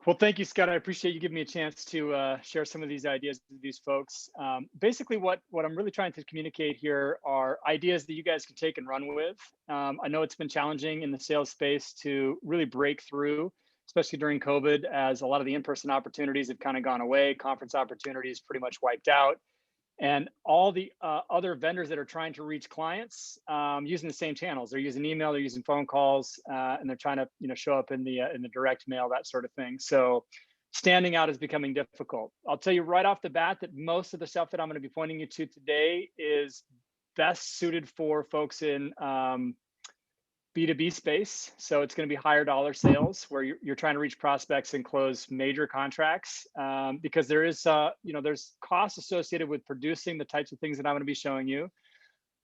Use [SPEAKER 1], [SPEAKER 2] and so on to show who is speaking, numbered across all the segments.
[SPEAKER 1] Well, thank you, Scott. I appreciate you giving me a chance to share some of these ideas with these folks. Basically, what I'm really trying to communicate here are ideas that you guys can take and run with. I know it's been challenging in the sales space to really break through, especially during COVID, as a lot of the in-person opportunities have kind of gone away. Conference opportunities pretty much wiped out. And all the other vendors that are trying to reach clients using the same channels. They're using email, they're using phone calls, and they're trying to show up in the direct mail, that sort of thing. So standing out is becoming difficult. I'll tell you right off the bat that most of the stuff that I'm going to be pointing you to today is best suited for folks in B2B space. So it's going to be higher dollar sales where you're trying to reach prospects and close major contracts because there is, there's costs associated with producing the types of things that I'm going to be showing you.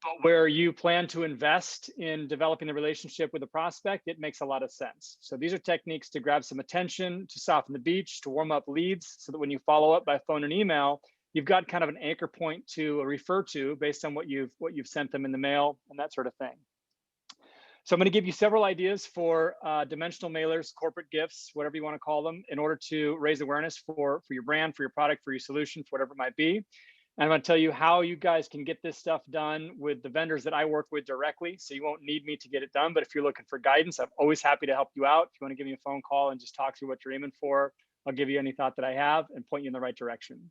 [SPEAKER 1] But where you plan to invest in developing the relationship with the prospect, it makes a lot of sense. So these are techniques to grab some attention, to soften the beach, to warm up leads so that when you follow up by phone and email, you've got kind of an anchor point to refer to based on what you've sent them in the mail and that sort of thing. So I'm going to give you several ideas for dimensional mailers, corporate gifts, whatever you want to call them, in order to raise awareness for your brand, for your product, for your solution, for whatever it might be. And I'm going to tell you how you guys can get this stuff done with the vendors that I work with directly. So you won't need me to get it done. But if you're looking for guidance, I'm always happy to help you out. If you want to give me a phone call and just talk through what you're aiming for, I'll give you any thought that I have and point you in the right direction.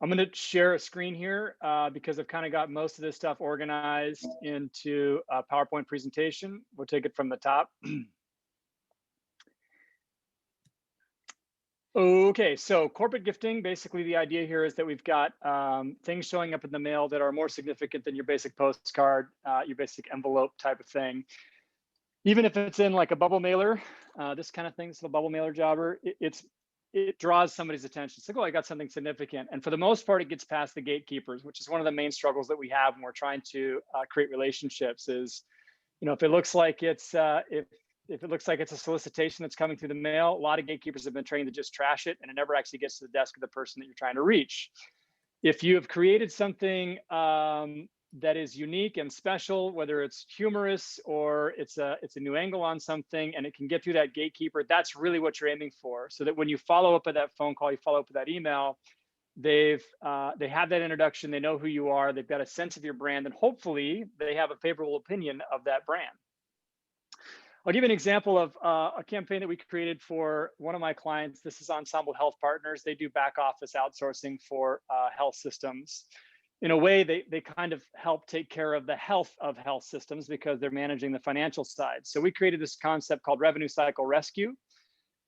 [SPEAKER 1] I'm going to share a screen here because I've kind of got most of this stuff organized into a PowerPoint presentation. We'll take it from the top. Okay, so corporate gifting, basically the idea here is that we've got things showing up in the mail that are more significant than your basic postcard, your basic envelope type of thing. Even if it's in like a bubble mailer, this kind of thing, this little bubble mailer jobber, it draws somebody's attention. It's like, oh, I got something significant. And for the most part, it gets past the gatekeepers, which is one of the main struggles that we have when we're trying to create relationships is, if it looks like it's, if it looks like it's a solicitation that's coming through the mail, a lot of gatekeepers have been trained to just trash it and it never actually gets to the desk of the person that you're trying to reach. If you have created something that is unique and special, whether it's humorous or it's a new angle on something and it can get through that gatekeeper, that's really what you're aiming for. So that when you follow up with that phone call, you follow up with that email, they have that introduction, they know who you are, they've got a sense of your brand, and hopefully they have a favorable opinion of that brand. I'll give you an example of a campaign that we created for one of my clients. This is Ensemble Health Partners. They do back office outsourcing for health systems. In a way, they kind of help take care of the health of health systems because they're managing the financial side. So we created this concept called Revenue Cycle Rescue.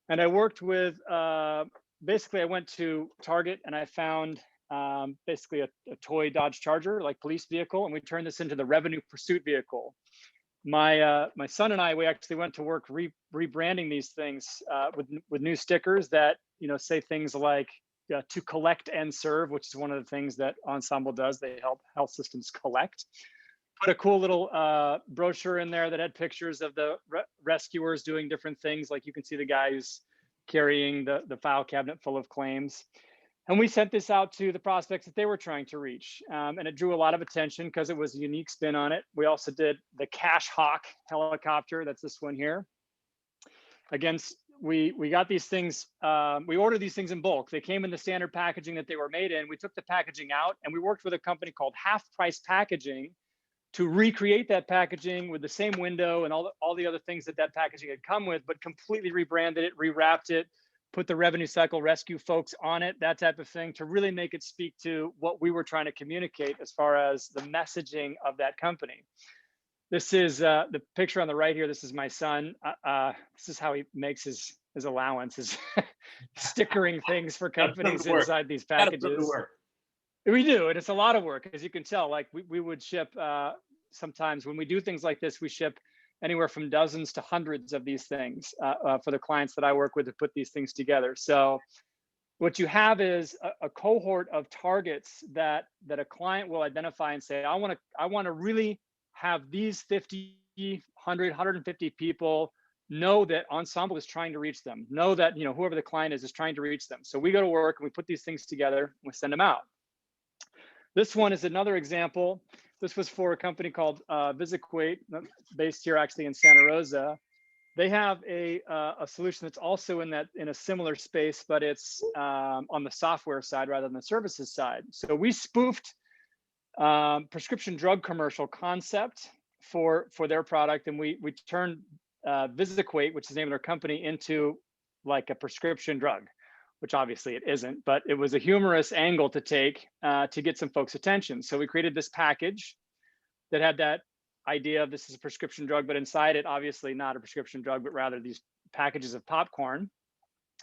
[SPEAKER 1] And I worked with, basically I went to Target and I found basically a toy Dodge Charger, like police vehicle, and we turned this into the Revenue Pursuit Vehicle. My son and I, we actually went to work rebranding these things with new stickers that, say things like, to collect and serve, which is one of the things that Ensemble does. They help health systems collect. Put a cool little brochure in there that had pictures of the rescuers doing different things. Like you can see the guy who's carrying the file cabinet full of claims. And we sent this out to the prospects that they were trying to reach. And it drew a lot of attention because it was a unique spin on it. We also did the Cash Hawk helicopter. That's this one here. Again, we got these things, we ordered these things in bulk. They came in the standard packaging that they were made in. We took the packaging out and we worked with a company called Half Price Packaging to recreate that packaging with the same window and all the other things that packaging had come with, but completely rebranded it, rewrapped it, put the Revenue Cycle Rescue folks on it, that type of thing, to really make it speak to what we were trying to communicate as far as the messaging of that company. This is the picture on the right here. This is my son. This is how he makes his allowance, is stickering things for companies inside these packages. We do, and it's a lot of work, as you can tell. Like we would ship, sometimes when we do things like this, we ship anywhere from dozens to hundreds of these things for the clients that I work with to put these things together. So what you have is a cohort of targets that a client will identify and say, I want to really have these 50, 100, 150 people know that Ensemble is trying to reach them, know that whoever the client is trying to reach them. So we go to work and we put these things together and we send them out. This one is another example. This was for a company called Visiquate, based here actually in Santa Rosa. They have a solution that's also in a similar space, but it's on the software side rather than the services side. So we spoofed prescription drug commercial concept for their product, and we turned Visiquate, which is the name of their company, into like a prescription drug, which obviously it isn't, but it was a humorous angle to take to get some folks' attention. So we created this package that had that idea of this is a prescription drug, but inside it, obviously not a prescription drug, but rather these packages of popcorn.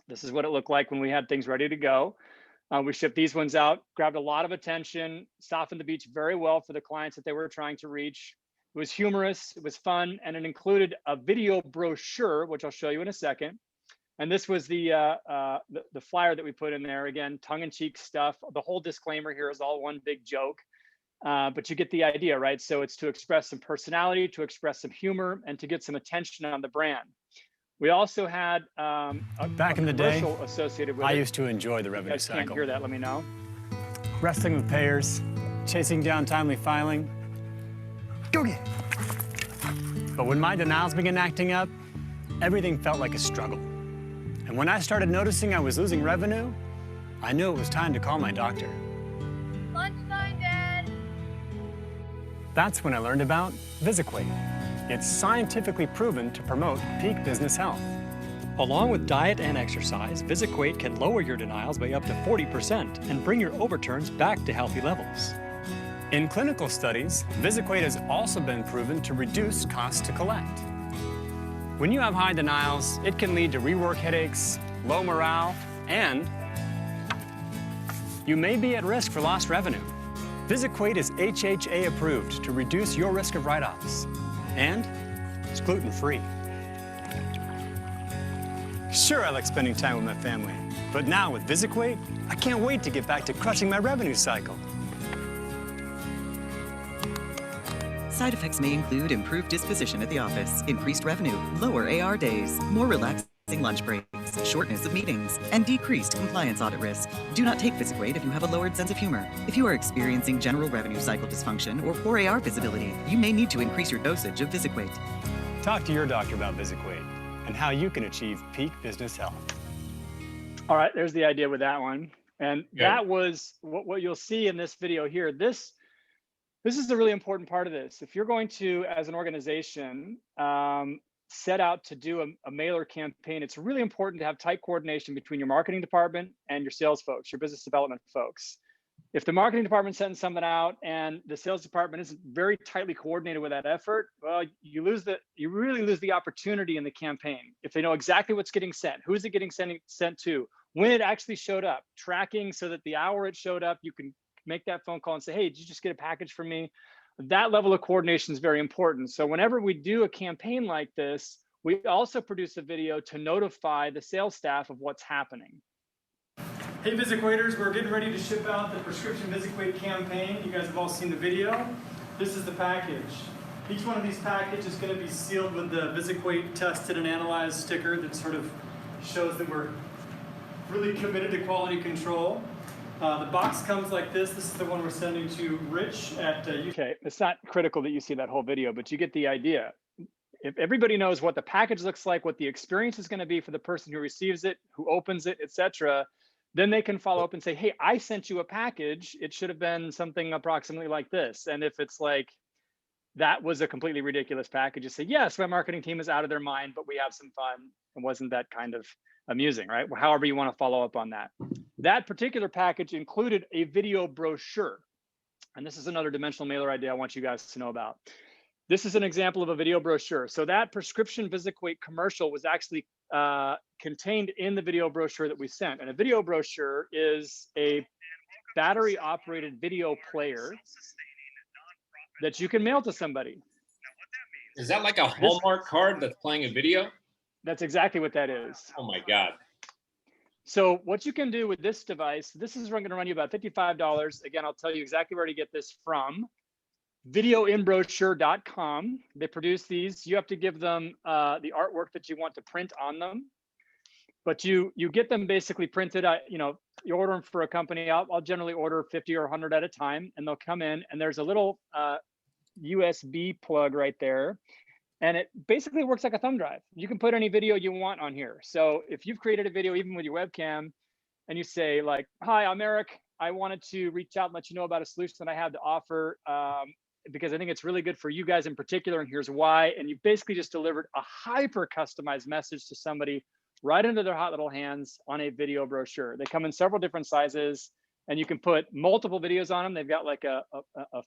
[SPEAKER 1] This is what it looked like when we had things ready to go. We shipped these ones out, grabbed a lot of attention, softened the beach very well for the clients that they were trying to reach. It was humorous, it was fun, and it included a video brochure, which I'll show you in a second. And this was the flyer that we put in there. Again, tongue-in-cheek stuff. The whole disclaimer here is all one big joke. But you get the idea, right? So it's to express some personality, to express some humor, and to get some attention on the brand. We also had
[SPEAKER 2] back in the day
[SPEAKER 1] associated with
[SPEAKER 2] I used to enjoy the revenue
[SPEAKER 1] cycle. Can't
[SPEAKER 2] cycle.
[SPEAKER 1] hear that? Let me know.
[SPEAKER 2] Wrestling with payers, chasing down timely filing. Go get it. But when my denials began acting up, everything felt like a struggle. And when I started noticing I was losing revenue, I knew it was time to call my doctor.
[SPEAKER 3] Lunchtime, Dad.
[SPEAKER 2] That's when I learned about Visiquate. It's scientifically proven to promote peak business health.
[SPEAKER 4] Along with diet and exercise, Visiquate can lower your denials by up to 40% and bring your overturns back to healthy levels.
[SPEAKER 2] In clinical studies, Visiquate has also been proven to reduce costs to collect. When you have high denials, it can lead to rework headaches, low morale, and you may be at risk for lost revenue. Visiquate is HHA approved to reduce your risk of write-offs. And it's gluten-free. Sure, I like spending time with my family, but now with Visiquate, I can't wait to get back to crushing my revenue cycle.
[SPEAKER 5] Side effects may include improved disposition at the office, increased revenue, lower AR days, more relaxing lunch breaks, shortness of meetings, and decreased compliance audit risk. Do not take Visiquate if you have a lowered sense of humor. If you are experiencing general revenue cycle dysfunction or poor AR visibility, you may need to increase your dosage of Visiquate.
[SPEAKER 2] Talk to your doctor about Visiquate and how you can achieve peak business health.
[SPEAKER 1] All right, there's the idea with that one. And that was what you'll see in this video here. This is a really important part of this. If you're going to, as an organization, set out to do a mailer campaign, it's really important to have tight coordination between your marketing department and your sales folks, your business development folks. If the marketing department's sending something out and the sales department isn't very tightly coordinated with that effort, well, you really lose the opportunity in the campaign. If they know exactly what's getting sent, who is it getting sent to, when it actually showed up, tracking so that the hour it showed up, you can make that phone call and say, hey, did you just get a package from me? That level of coordination is very important. So whenever we do a campaign like this, we also produce a video to notify the sales staff of what's happening. Hey Visiquators, we're getting ready to ship out the prescription Visiquate campaign. You guys have all seen the video. This is the package. Each one of these packages is going to be sealed with the Visiquate tested and analyzed sticker that sort of shows that we're really committed to quality control. The box comes like this. This is the one we're sending to Rich at UK. It's not critical that you see that whole video, but you get the idea. If everybody knows what the package looks like, what the experience is going to be for the person who receives it, who opens it, etc., then they can follow up and say, hey, I sent you a package. It should have been something approximately like this. And if it's like, that was a completely ridiculous package, you say, yes, my marketing team is out of their mind, but we have some fun. And wasn't that kind of amusing, right? Well, however you want to follow up on that. That particular package included a video brochure. And this is another dimensional mailer idea I want you guys to know about. This is an example of a video brochure. So that prescription Visiquate commercial was actually contained in the video brochure that we sent. And a video brochure is a battery operated video player that you can mail to somebody.
[SPEAKER 6] Is that like a Hallmark card that's playing a video?
[SPEAKER 1] That's exactly what that is.
[SPEAKER 6] Oh my God.
[SPEAKER 1] So what you can do with this device, this is going to run you about $55. Again, I'll tell you exactly where to get this from. Videoinbrochure.com. They produce these. You have to give them the artwork that you want to print on them. But you get them basically printed. You order them for a company. I'll generally order 50 or 100 at a time, and they'll come in. And there's a little USB plug right there. And it basically works like a thumb drive. You can put any video you want on here. So if you've created a video, even with your webcam, and you say like, hi, I'm Eric. I wanted to reach out and let you know about a solution that I have to offer because I think it's really good for you guys in particular, and here's why. And you basically just delivered a hyper customized message to somebody right into their hot little hands on a video brochure. They come in several different sizes, and you can put multiple videos on them. They've got like a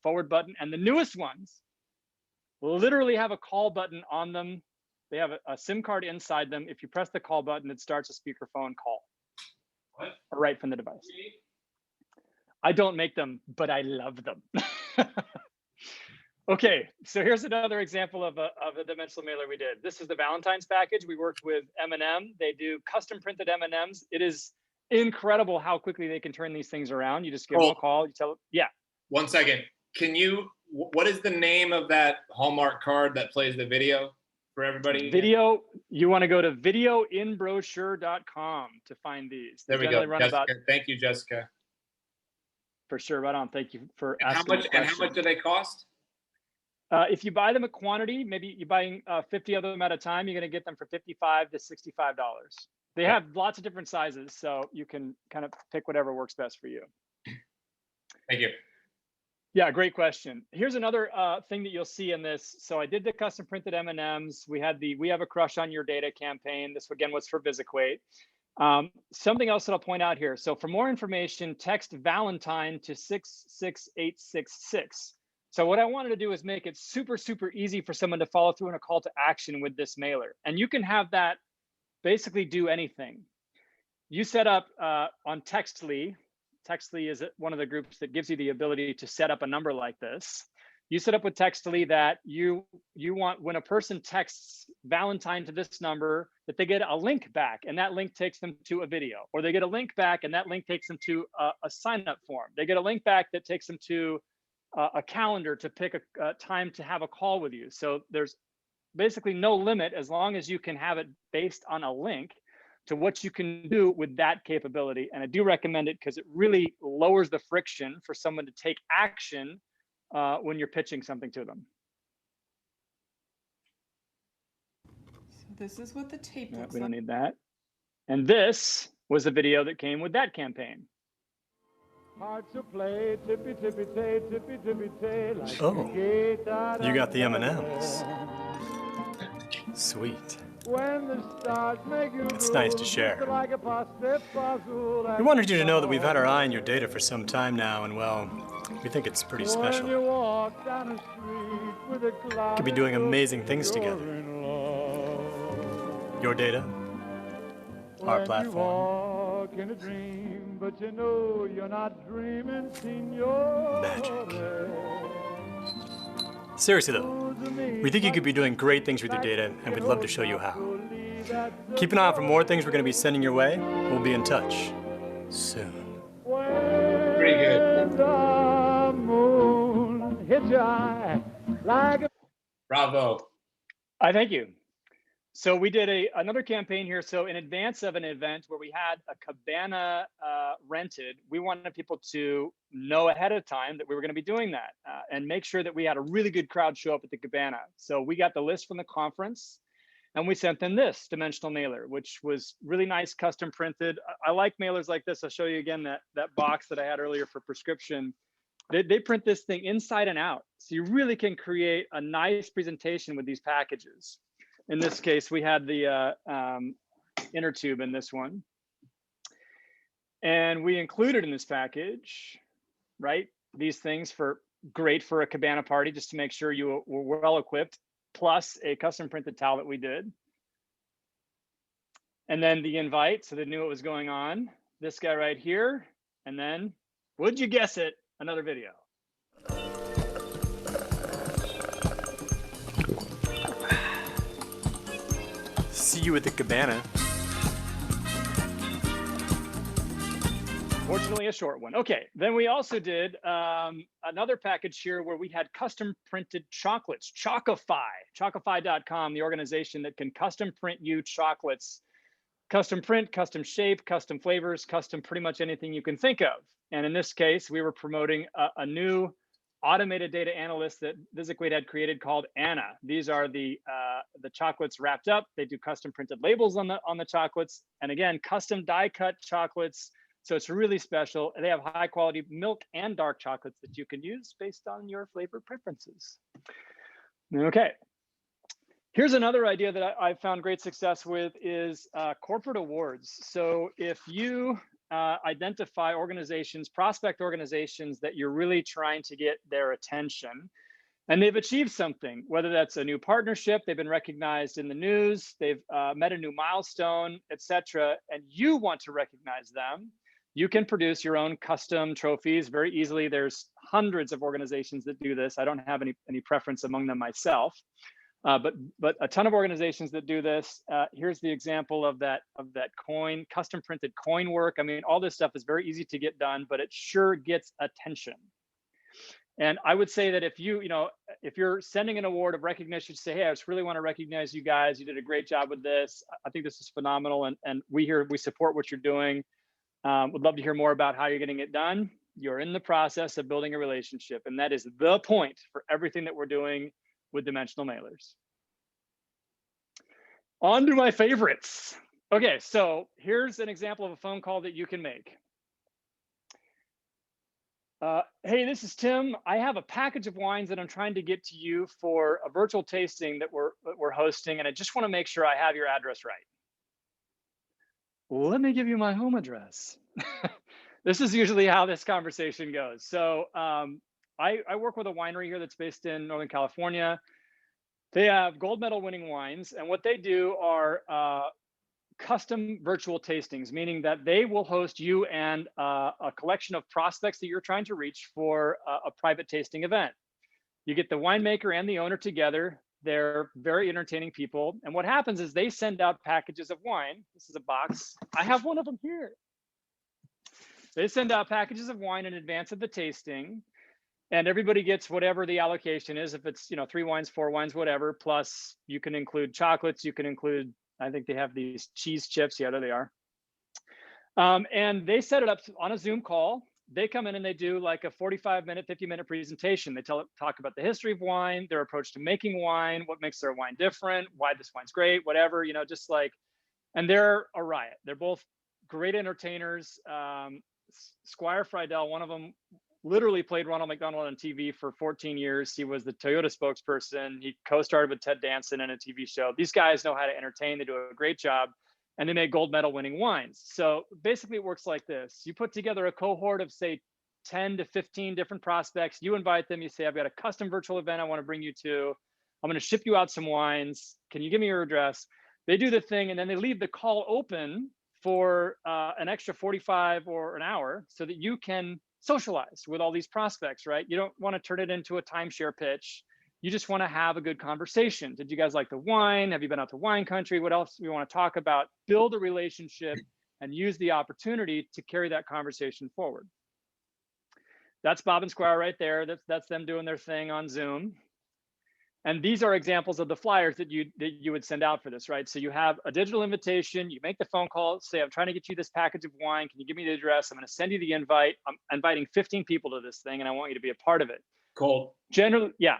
[SPEAKER 1] forward button, and the newest ones literally have a call button on them. They have a SIM card inside them. If you press the call button, it starts a speakerphone call.
[SPEAKER 6] What?
[SPEAKER 1] Right from the device. I don't make them, but I love them. Okay, so here's another example of a dimensional mailer we did. This is the Valentine's package. We worked with M&M. They do custom printed M&Ms. It is incredible how quickly they can turn these things around. You just give them a call. You tell them, yeah.
[SPEAKER 6] 1 second. What is the name of that Hallmark card that plays the video for everybody?
[SPEAKER 1] Video, you want to go to videoinbrochure.com to find these.
[SPEAKER 6] There we go. Jessica. Thank you, Jessica.
[SPEAKER 1] For sure, right on. Thank you for asking.
[SPEAKER 6] And how much do they cost?
[SPEAKER 1] If you buy them a quantity, maybe you're buying 50 of them at a time, you're going to get them for $55 to $65. They have lots of different sizes, so you can kind of pick whatever works best for you.
[SPEAKER 6] Thank you.
[SPEAKER 1] Yeah, great question. Here's another thing that you'll see in this. So I did the custom printed M&Ms. We had the We Have a Crush on Your Data campaign. This again was for VisitQuate. Something else that I'll point out here. So for more information, text Valentine to 66866. So what I wanted to do is make it super, super easy for someone to follow through on a call to action with this mailer. And you can have that basically do anything. You set up on Textly. Textly is one of the groups that gives you the ability to set up a number like this. You set up with Textly that you want, when a person texts Valentine to this number, that they get a link back, and that link takes them to a video, or they get a link back and that link takes them to a sign-up form. They get a link back that takes them to a calendar to pick a time to have a call with you. So there's basically no limit as long as you can have it based on a link to what you can do with that capability. And I do recommend it because it really lowers the friction for someone to take action when you're pitching something to them.
[SPEAKER 7] So this is what the tape looks like.
[SPEAKER 1] We don't need that. And this was a video that came with that campaign.
[SPEAKER 2] Oh, you got the M&Ms. Sweet. It's nice to share. We wanted you to know that we've had our eye on your data for some time now, and well, we think it's pretty special. Could be doing amazing things together. Your data, our platform. Magic. Seriously though, we think you could be doing great things with your data, and we'd love to show you how. Keep an eye out for more things we're going to be sending your way. We'll be in touch soon.
[SPEAKER 6] Pretty good. Bravo.
[SPEAKER 1] I thank you. So we did another campaign here. So in advance of an event where we had a cabana rented, we wanted people to know ahead of time that we were going to be doing that and make sure that we had a really good crowd show up at the cabana. So we got the list from the conference and we sent them this dimensional mailer, which was really nice, custom printed. I like mailers like this. I'll show you again that box that I had earlier for prescription. They print this thing inside and out. So you really can create a nice presentation with these packages. In this case, we had the inner tube in this one. And we included in this package, right, these things great for a cabana party, just to make sure you were well equipped, plus a custom printed towel that we did. And then the invite, so they knew what was going on. This guy right here. And then, would you guess it, another video.
[SPEAKER 2] See you at the cabana.
[SPEAKER 1] Fortunately, a short one. Okay, then we also did another package here where we had custom printed chocolates. Chocify.com, the organization that can custom print you chocolates. Custom print, custom shape, custom flavors, custom pretty much anything you can think of. And in this case, we were promoting a new automated data analyst that VisitQuade had created called Anna. These are the chocolates wrapped up. They do custom printed labels on the chocolates, and again, custom die cut chocolates. So it's really special. They have high quality milk and dark chocolates that you can use based on your flavor preferences. Okay. Here's another idea that I found great success with is corporate awards. So if you identify organizations, prospect organizations that you're really trying to get their attention, and they've achieved something, whether that's a new partnership, they've been recognized in the news, they've met a new milestone, etc., and you want to recognize them, you can produce your own custom trophies very easily. There's hundreds of organizations that do this. I don't have any preference among them myself, but a ton of organizations that do this. Here's the example of that coin, custom printed coin work. I mean, all this stuff is very easy to get done, but it sure gets attention. And I would say that if you're sending an award of recognition, say, hey, I just really want to recognize you guys. You did a great job with this. I think this is phenomenal, and we support what you're doing. Would love to hear more about how you're getting it done. You're in the process of building a relationship, and that is the point for everything that we're doing with dimensional mailers. On to my favorites. Okay, so here's an example of a phone call that you can make. Hey, this is Tim. I have a package of wines that I'm trying to get to you for a virtual tasting that we're hosting, and I just want to make sure I have your address right. Let me give you my home address. This is usually how this conversation goes. So I work with a winery here that's based in Northern California. They have gold medal winning wines, and what they do are custom virtual tastings, meaning that they will host you and a collection of prospects that you're trying to reach for a private tasting event. You get the winemaker and the owner together. They're very entertaining people. And what happens is they send out packages of wine. This is a box. I have one of them here. They send out packages of wine in advance of the tasting, and everybody gets whatever the allocation is. If it's 3 wines, 4 wines, whatever, plus you can include chocolates, you can include, I think they have these cheese chips. Yeah, there they are. And they set it up on a Zoom call. They come in and they do like a 45-minute, 50-minute presentation. They talk about the history of wine, their approach to making wine, what makes their wine different, why this wine's great, whatever, just like, and they're a riot. They're both great entertainers. Squire Friedel, one of them, literally played Ronald McDonald on TV for 14 years. He was the Toyota spokesperson. He co-starred with Ted Danson in a TV show. These guys know how to entertain. They do a great job. And they make gold medal winning wines. So basically it works like this. You put together a cohort of say 10 to 15 different prospects. You invite them, you say, I've got a custom virtual event I want to bring you to. I'm going to ship you out some wines. Can you give me your address? They do the thing, and then they leave the call open for an extra 45 or an hour so that you can socialize with all these prospects, right? You don't want to turn it into a timeshare pitch. You just want to have a good conversation. Did you guys like the wine? Have you been out to wine country? What else do we want to talk about? Build a relationship and use the opportunity to carry that conversation forward. That's Bob and Squire right there. That's them doing their thing on Zoom. And these are examples of the flyers that you would send out for this, right? So you have a digital invitation, you make the phone call, say, I'm trying to get you this package of wine. Can you give me the address? I'm going to send you the invite. I'm inviting 15 people to this thing, and I want you to be a part of it.
[SPEAKER 6] Colt.
[SPEAKER 1] Generally, yeah.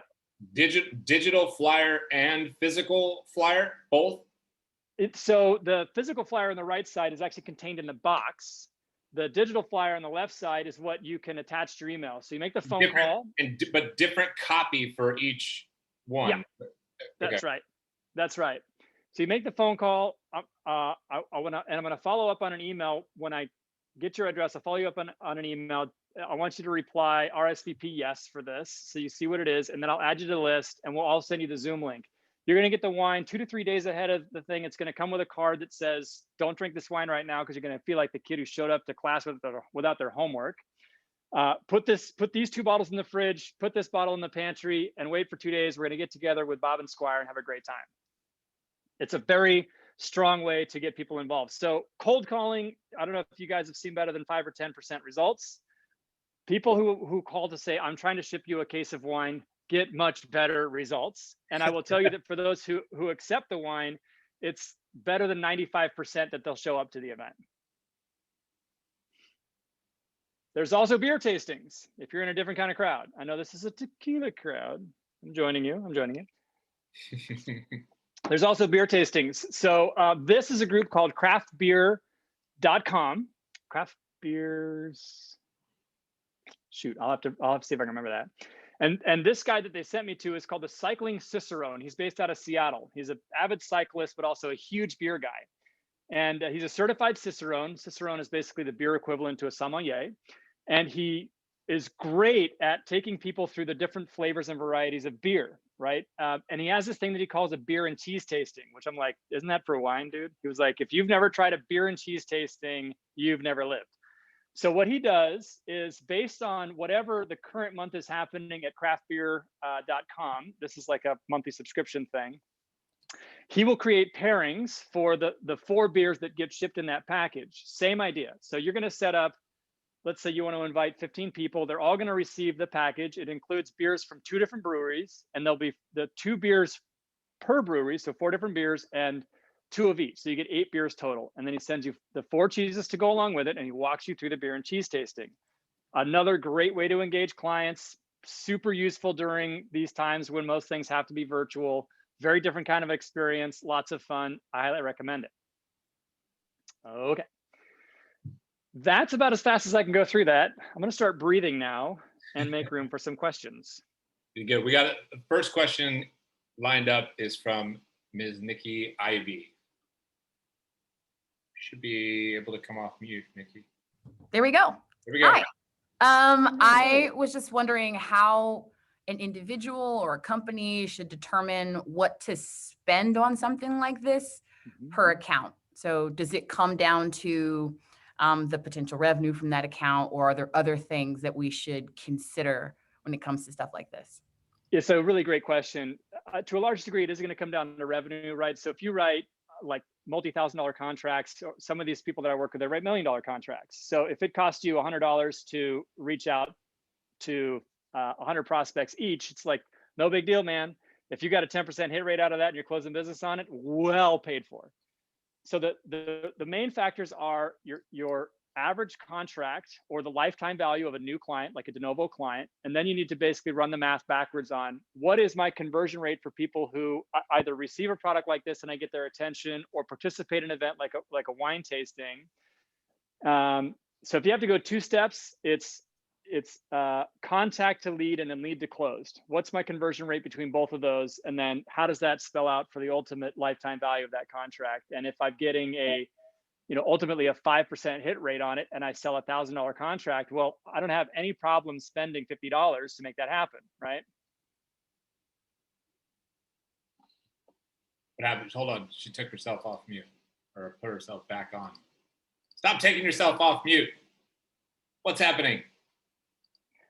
[SPEAKER 6] Digital flyer and physical flyer, both?
[SPEAKER 1] So the physical flyer on the right side is actually contained in the box. The digital flyer on the left side is what you can attach to your email. So you make the phone call.
[SPEAKER 6] But different copy for each one.
[SPEAKER 1] Yeah, that's right. That's right. So you make the phone call. I'm going to follow up on an email. When I get your address, I'll follow you up on an email. I want you to reply RSVP yes for this, so you see what it is, and then I'll add you to the list, and we'll all send you the Zoom link. You're going to get the wine 2 to 3 days ahead of the thing. It's going to come with a card that says, don't drink this wine right now, because you're going to feel like the kid who showed up to class without their homework. Put these 2 bottles in the fridge, put this bottle in the pantry, and wait for 2 days. We're going to get together with Bob and Squire and have a great time. It's a very strong way to get people involved. So cold calling, I don't know if you guys have seen better than 5 or 10% results. People who call to say, I'm trying to ship you a case of wine, get much better results. And I will tell you that for those who accept the wine, it's better than 95% that they'll show up to the event. There's also beer tastings if you're in a different kind of crowd. I know this is a tequila crowd. I'm joining you. There's also beer tastings. So this is a group called craftbeer.com. Craft beers. Shoot, I'll have to see if I can remember that. And this guy that they sent me to is called the Cycling Cicerone. He's based out of Seattle. He's an avid cyclist, but also a huge beer guy. And he's a certified Cicerone. Cicerone is basically the beer equivalent to a sommelier. And he is great at taking people through the different flavors and varieties of beer, right? And he has this thing that he calls a beer and cheese tasting, which I'm like, isn't that for wine, dude? He was like, if you've never tried a beer and cheese tasting, you've never lived. So what he does is based on whatever the current month is happening at craftbeer.com, this is like a monthly subscription thing, he will create pairings for the 4 beers that get shipped in that package. Same idea. So you're going to set up, let's say you want to invite 15 people. They're all going to receive the package. It includes beers from 2 different breweries, and there'll be the 2 beers per brewery, so 4 different beers and 2 of each. So you get 8 beers total. And then he sends you the 4 cheeses to go along with it, and he walks you through the beer and cheese tasting. Another great way to engage clients, super useful during these times when most things have to be virtual. Very different kind of experience, lots of fun. I highly recommend it. Okay. That's about as fast as I can go through that. I'm going to start breathing now and make room for some questions.
[SPEAKER 6] Good. We got the first question lined up is from Ms. Nikki Ivy. Should be able to come off mute, Nikki.
[SPEAKER 8] There we go.
[SPEAKER 6] There we go.
[SPEAKER 8] Hi. I was just wondering how an individual or a company should determine what to spend on something like this per account. So does it come down to the potential revenue from that account, or are there other things that we should consider when it comes to stuff like this?
[SPEAKER 1] Yeah, so really great question. To a large degree, it is going to come down to revenue, right? So if you write like multi-$1,000 contracts, or some of these people that I work with, they write $1 million contracts. So if it costs you $100 to reach out to 100 prospects each, it's like, no big deal, man. If you got a 10% hit rate out of that and you're closing business on it, well paid for. So the main factors are your average contract or the lifetime value of a new client, like a de novo client. And then you need to basically run the math backwards on what is my conversion rate for people who either receive a product like this and I get their attention, or participate in an event like a wine tasting. So if you have to go 2 steps, it's contact to lead and then lead to closed. What's my conversion rate between both of those? And then how does that spell out for the ultimate lifetime value of that contract? And if I'm getting ultimately a 5% hit rate on it and I sell $1,000 contract, well, I don't have any problem spending $50 to make that happen, right?
[SPEAKER 6] What happened? Hold on. She took herself off mute, or put herself back on. Stop taking yourself off mute. What's happening?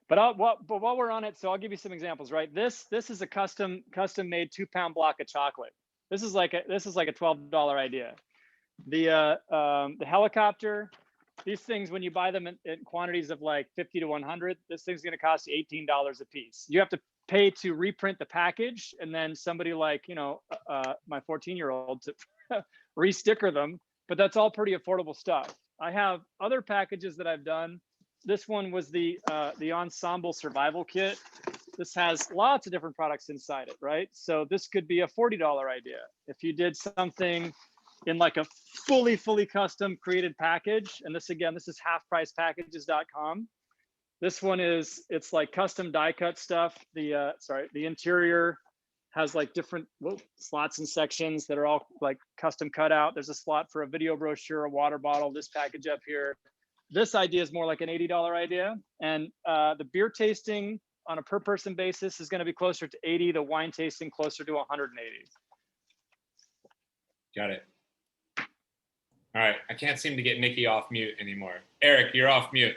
[SPEAKER 1] But while we're on it, so I'll give you some examples, right? This is a custom made 2-pound block of chocolate. This is like a $12 idea. The helicopter, these things, when you buy them in quantities of like 50 to 100, this thing's going to cost you $18 a piece. You have to pay to reprint the package, and then somebody like my 14-year-old to re-sticker them. But that's all pretty affordable stuff. I have other packages that I've done. This one was the Ensemble Survival Kit. This has lots of different products inside it, right? So this could be a $40 idea. If you did something in like a fully custom created package, and this is halfpricepackages.com. This one it's like custom die cut stuff. The interior has like different slots and sections that are all like custom cut out. There's a slot for a video brochure, a water bottle, this package up here. This idea is more like an $80 idea. And the beer tasting on a per person basis is going to be closer to 80, the wine tasting closer to 180.
[SPEAKER 6] Got it. All right. I can't seem to get Nikki off mute anymore. Eric, you're off mute.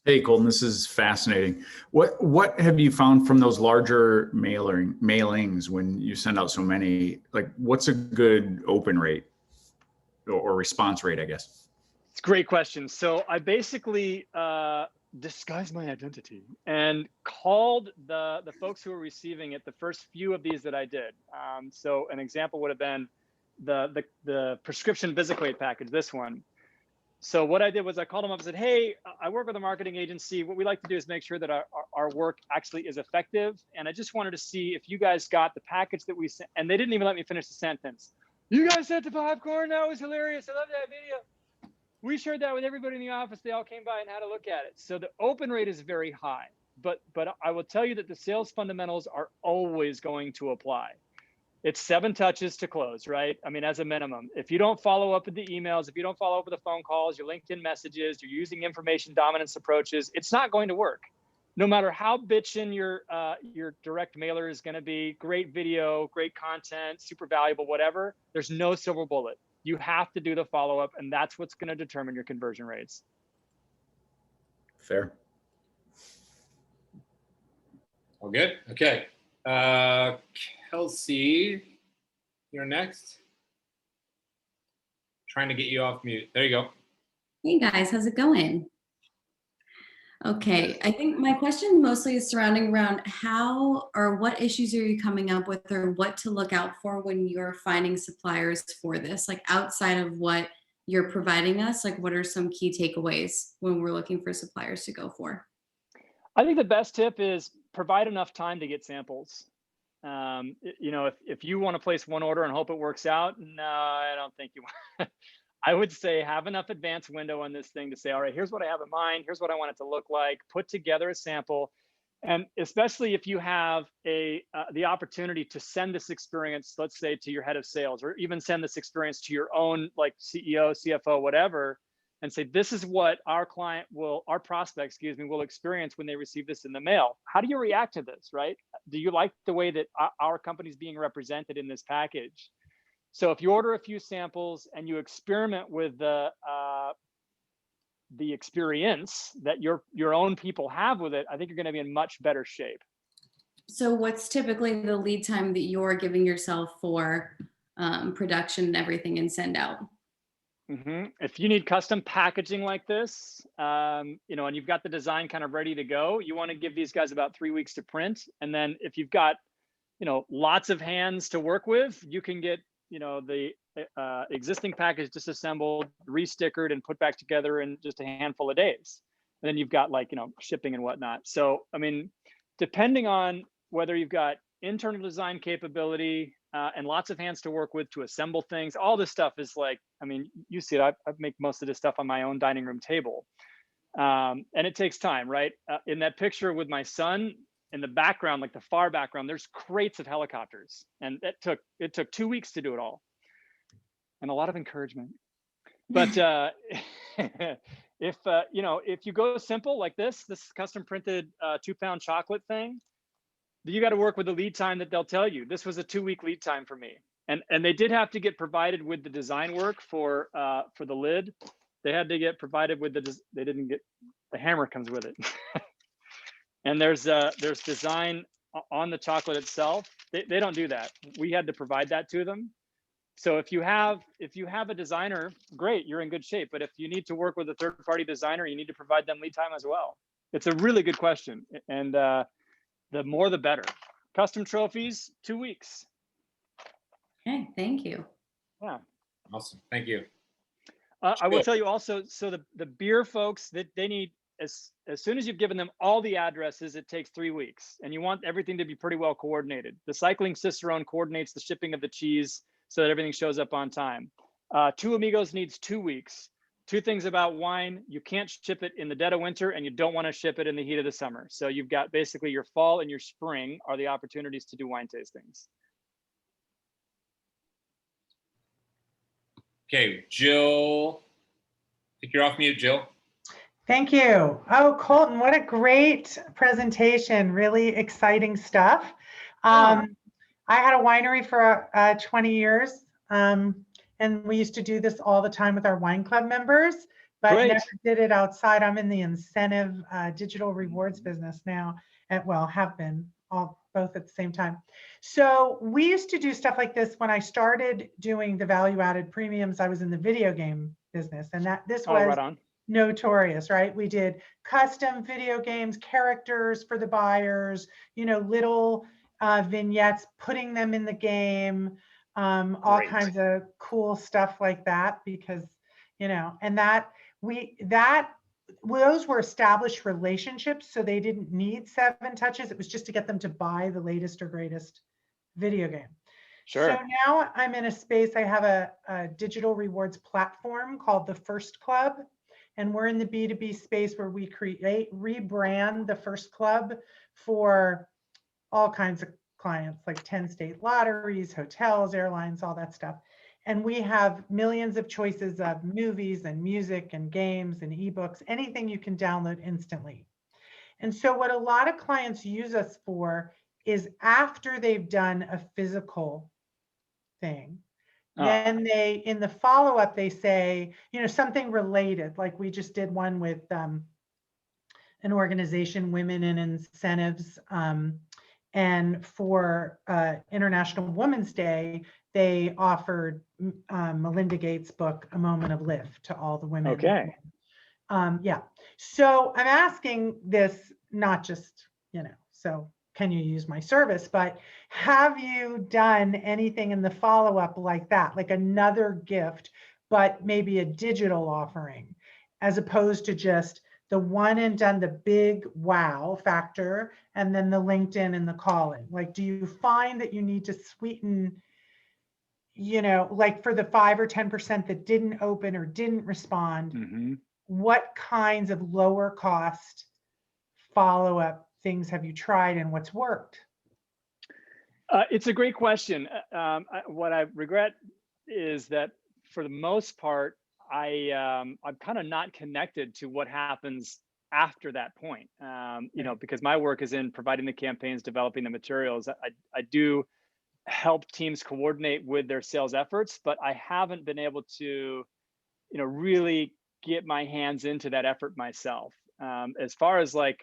[SPEAKER 9] Hey, Colton, this is fascinating. What have you found from those larger mailings when you send out so many? Like, what's a good open rate or response rate, I guess?
[SPEAKER 1] It's a great question. So I basically disguised my identity and called the folks who were receiving it the first few of these that I did. So an example would have been the prescription Visiquate package, this one. So what I did was I called them up and said, hey, I work with a marketing agency. What we like to do is make sure that our work actually is effective. And I just wanted to see if you guys got the package that we sent. And they didn't even let me finish the sentence. You guys sent the popcorn. That was hilarious. I love that video. We shared that with everybody in the office. They all came by and had a look at it. So the open rate is very high. But I will tell you that the sales fundamentals are always going to apply. It's 7 touches to close, right? I mean, as a minimum. If you don't follow up with the emails, if you don't follow up with the phone calls, your LinkedIn messages, you're using information dominance approaches, it's not going to work. No matter how bitchin' your direct mailer is going to be, great video, great content, super valuable, whatever, there's no silver bullet. You have to do the follow-up, and that's what's going to determine your conversion rates.
[SPEAKER 9] Fair.
[SPEAKER 6] All good? Okay. Kelsey, you're next. Trying to get you off mute. There you go.
[SPEAKER 10] Hey guys, how's it going? Okay, I think my question mostly is surrounding around how or what issues are you coming up with or what to look out for when you're finding suppliers for this, like outside of what you're providing us, like what are some key takeaways when we're looking for suppliers to go for?
[SPEAKER 1] I think the best tip is provide enough time to get samples. You know, if you want to place one order and hope it works out, no, I don't think you want. I would say have enough advance window on this thing to say, all right, here's what I have in mind. Here's what I want it to look like. Put together a sample. And especially if you have the opportunity to send this experience, let's say to your head of sales, or even send this experience to your own like CEO, CFO, whatever, and say, this is what our prospect, will experience when they receive this in the mail. How do you react to this, right? Do you like the way that our company's being represented in this package? So if you order a few samples and you experiment with the experience that your own people have with it, I think you're going to be in much better shape.
[SPEAKER 10] So what's typically the lead time that you're giving yourself for production and everything and send out?
[SPEAKER 1] Mm-hmm. If you need custom packaging like this, you know, and you've got the design kind of ready to go, you want to give these guys about 3 weeks to print. And then if you've got, you know, lots of hands to work with, you can get, you know, the existing package disassembled, restickered, and put back together in just a handful of days. And then you've got like, you know, shipping and whatnot. So, I mean, depending on whether you've got internal design capability, and lots of hands to work with to assemble things. All this stuff is like, I mean, you see it, I make most of this stuff on my own dining room table. And it takes time, right? In that picture with my son, in the background, like the far background, there's crates of helicopters. And it took 2 weeks to do it all. And a lot of encouragement. But if you go simple like this custom printed 2-pound chocolate thing, you got to work with the lead time that they'll tell you. This was a 2-week lead time for me. And they did have to get provided with the design work for the lid. They had to get provided with they didn't get, the hammer comes with it. And there's design on the chocolate itself. They don't do that. We had to provide that to them. So if you have a designer, great, you're in good shape. But if you need to work with a third-party designer, you need to provide them lead time as well. It's a really good question. And the more the better. Custom trophies, 2 weeks.
[SPEAKER 10] Okay, thank you.
[SPEAKER 1] Yeah.
[SPEAKER 6] Awesome. Thank you.
[SPEAKER 1] I will tell you also, so the beer folks, that they need, as soon as you've given them all the addresses, it takes 3 weeks. And you want everything to be pretty well coordinated. The Cycling Cicerone coordinates the shipping of the cheese so that everything shows up on time. Two Amigos needs 2 weeks. 2 things about wine: you can't ship it in the dead of winter, and you don't want to ship it in the heat of the summer. So you've got basically your fall and your spring are the opportunities to do wine tastings.
[SPEAKER 6] Okay, Jill, I think you're off mute, Jill.
[SPEAKER 11] Thank you. Oh, Colton, what a great presentation. Really exciting stuff. I had a winery for 20 years. And we used to do this all the time with our wine club members, but never did it outside. I'm in the incentive digital rewards business now, have been both at the same time. So we used to do stuff like this when I started doing the value-added premiums. I was in the video game business, and this was
[SPEAKER 1] right on.
[SPEAKER 11] Notorious, right? We did custom video games, characters for the buyers, you know, little vignettes, putting them in the game. All kinds of cool stuff like that, because, and those were established relationships, so they didn't need 7 touches. It was just to get them to buy the latest or greatest video game.
[SPEAKER 1] Sure.
[SPEAKER 11] So now I'm in a space, I have a digital rewards platform called the First Club. And we're in the B2B space where we rebrand the First Club for all kinds of clients, like 10 state lotteries, hotels, airlines, all that stuff. And we have millions of choices of movies and music and games and ebooks, anything you can download instantly. And so what a lot of clients use us for is after they've done a physical thing, then they, in the follow-up, they say, something related. Like we just did one with an organization, Women in Incentives. And for International Women's Day, they offered Melinda Gates' book, A Moment of Lift, to all the women.
[SPEAKER 1] Okay.
[SPEAKER 11] Yeah. So I'm asking this, not just, so can you use my service, but have you done anything in the follow-up like that, like another gift, but maybe a digital offering, as opposed to just the one and done, the big wow factor, and then the LinkedIn and the calling? Like, do you find that you need to sweeten, like for the 5 or 10% that didn't open or didn't respond, what kinds of lower cost follow-up things have you tried and what's worked?
[SPEAKER 1] It's a great question. What I regret is that for the most part, I'm kind of not connected to what happens after that point. Because my work is in providing the campaigns, developing the materials. I do help teams coordinate with their sales efforts, but I haven't been able to, really get my hands into that effort myself. As far as like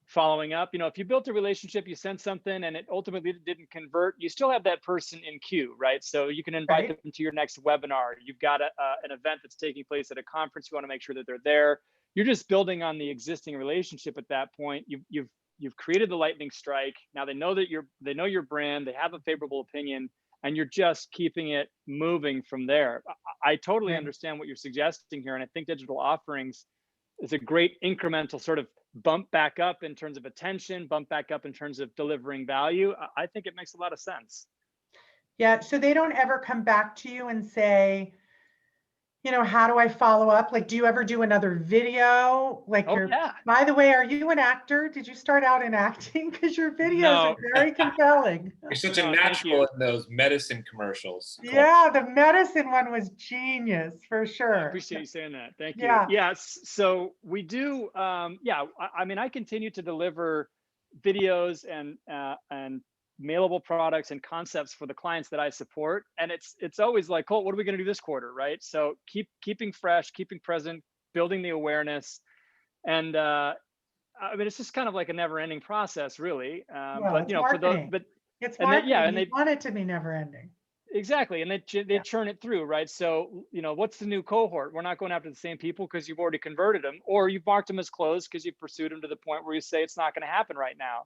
[SPEAKER 1] following up, if you built a relationship, you sent something and it ultimately didn't convert, you still have that person in queue, right? So you can invite them to your next webinar. You've got an event that's taking place at a conference. You want to make sure that they're there. You're just building on the existing relationship at that point. You've created the lightning strike. Now they know that they know your brand, they have a favorable opinion, and you're just keeping it moving from there. I totally understand what you're suggesting here, and I think digital offerings is a great incremental sort of bump back up in terms of attention, bump back up in terms of delivering value. I think it makes a lot of sense.
[SPEAKER 11] Yeah, so they don't ever come back to you and say, how do I follow up? Like, do you ever do another video? Like, by the way, are you an actor? Did you start out in acting? Because your videos are very compelling.
[SPEAKER 6] You're such a natural in those medicine commercials. Cool.
[SPEAKER 11] Yeah, the medicine one was genius for sure.
[SPEAKER 1] I appreciate you saying that. Thank you.
[SPEAKER 11] Yeah.
[SPEAKER 1] Yes. So we do. I continue to deliver videos and mailable products and concepts for the clients that I support. And it's always like, Colt, what are we going to do this quarter? Right. So keeping fresh, keeping present, building the awareness. And it's just kind of like a never ending process, really. But
[SPEAKER 11] it's
[SPEAKER 1] for those,
[SPEAKER 11] it's marketing. And they want it to be never ending.
[SPEAKER 1] Exactly. And they churn it through, right? So, what's the new cohort? We're not going after the same people because you've already converted them, or you've marked them as closed because you've pursued them to the point where you say it's not going to happen right now.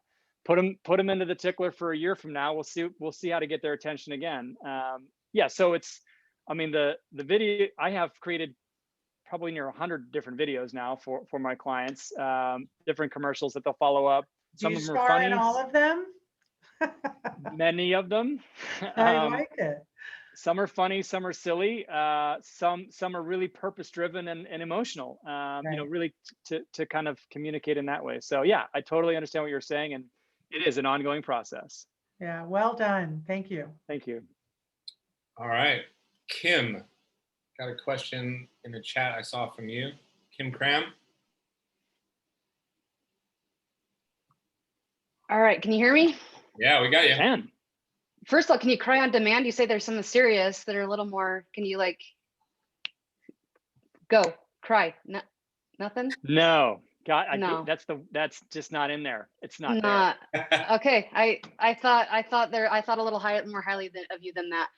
[SPEAKER 1] Put them into the tickler for a year from now. We'll see how to get their attention again. So the video, I have created probably near 100 different videos now for my clients, different commercials that they'll follow up. Some
[SPEAKER 11] Do you
[SPEAKER 1] of them are
[SPEAKER 11] star
[SPEAKER 1] funny.
[SPEAKER 11] in all of them?
[SPEAKER 1] Many of them.
[SPEAKER 11] I like it.
[SPEAKER 1] Some are funny, some are silly, some are really purpose driven and emotional, really to kind of communicate in that way. So yeah, I totally understand what you're saying, and it is an ongoing process.
[SPEAKER 11] Yeah, well done. Thank you.
[SPEAKER 1] Thank you.
[SPEAKER 6] All right. Kim, got a question in the chat I saw from you. Kim Cram.
[SPEAKER 12] All right, can you hear me?
[SPEAKER 6] Yeah, we got you.
[SPEAKER 1] Can.
[SPEAKER 12] First of all, can you cry on demand? You say there's some serious that are a little more, can you go, cry? No, nothing?
[SPEAKER 1] No. God,
[SPEAKER 12] No.
[SPEAKER 1] That's just not in there. It's not there.
[SPEAKER 12] Okay. I thought a little more highly of you than that.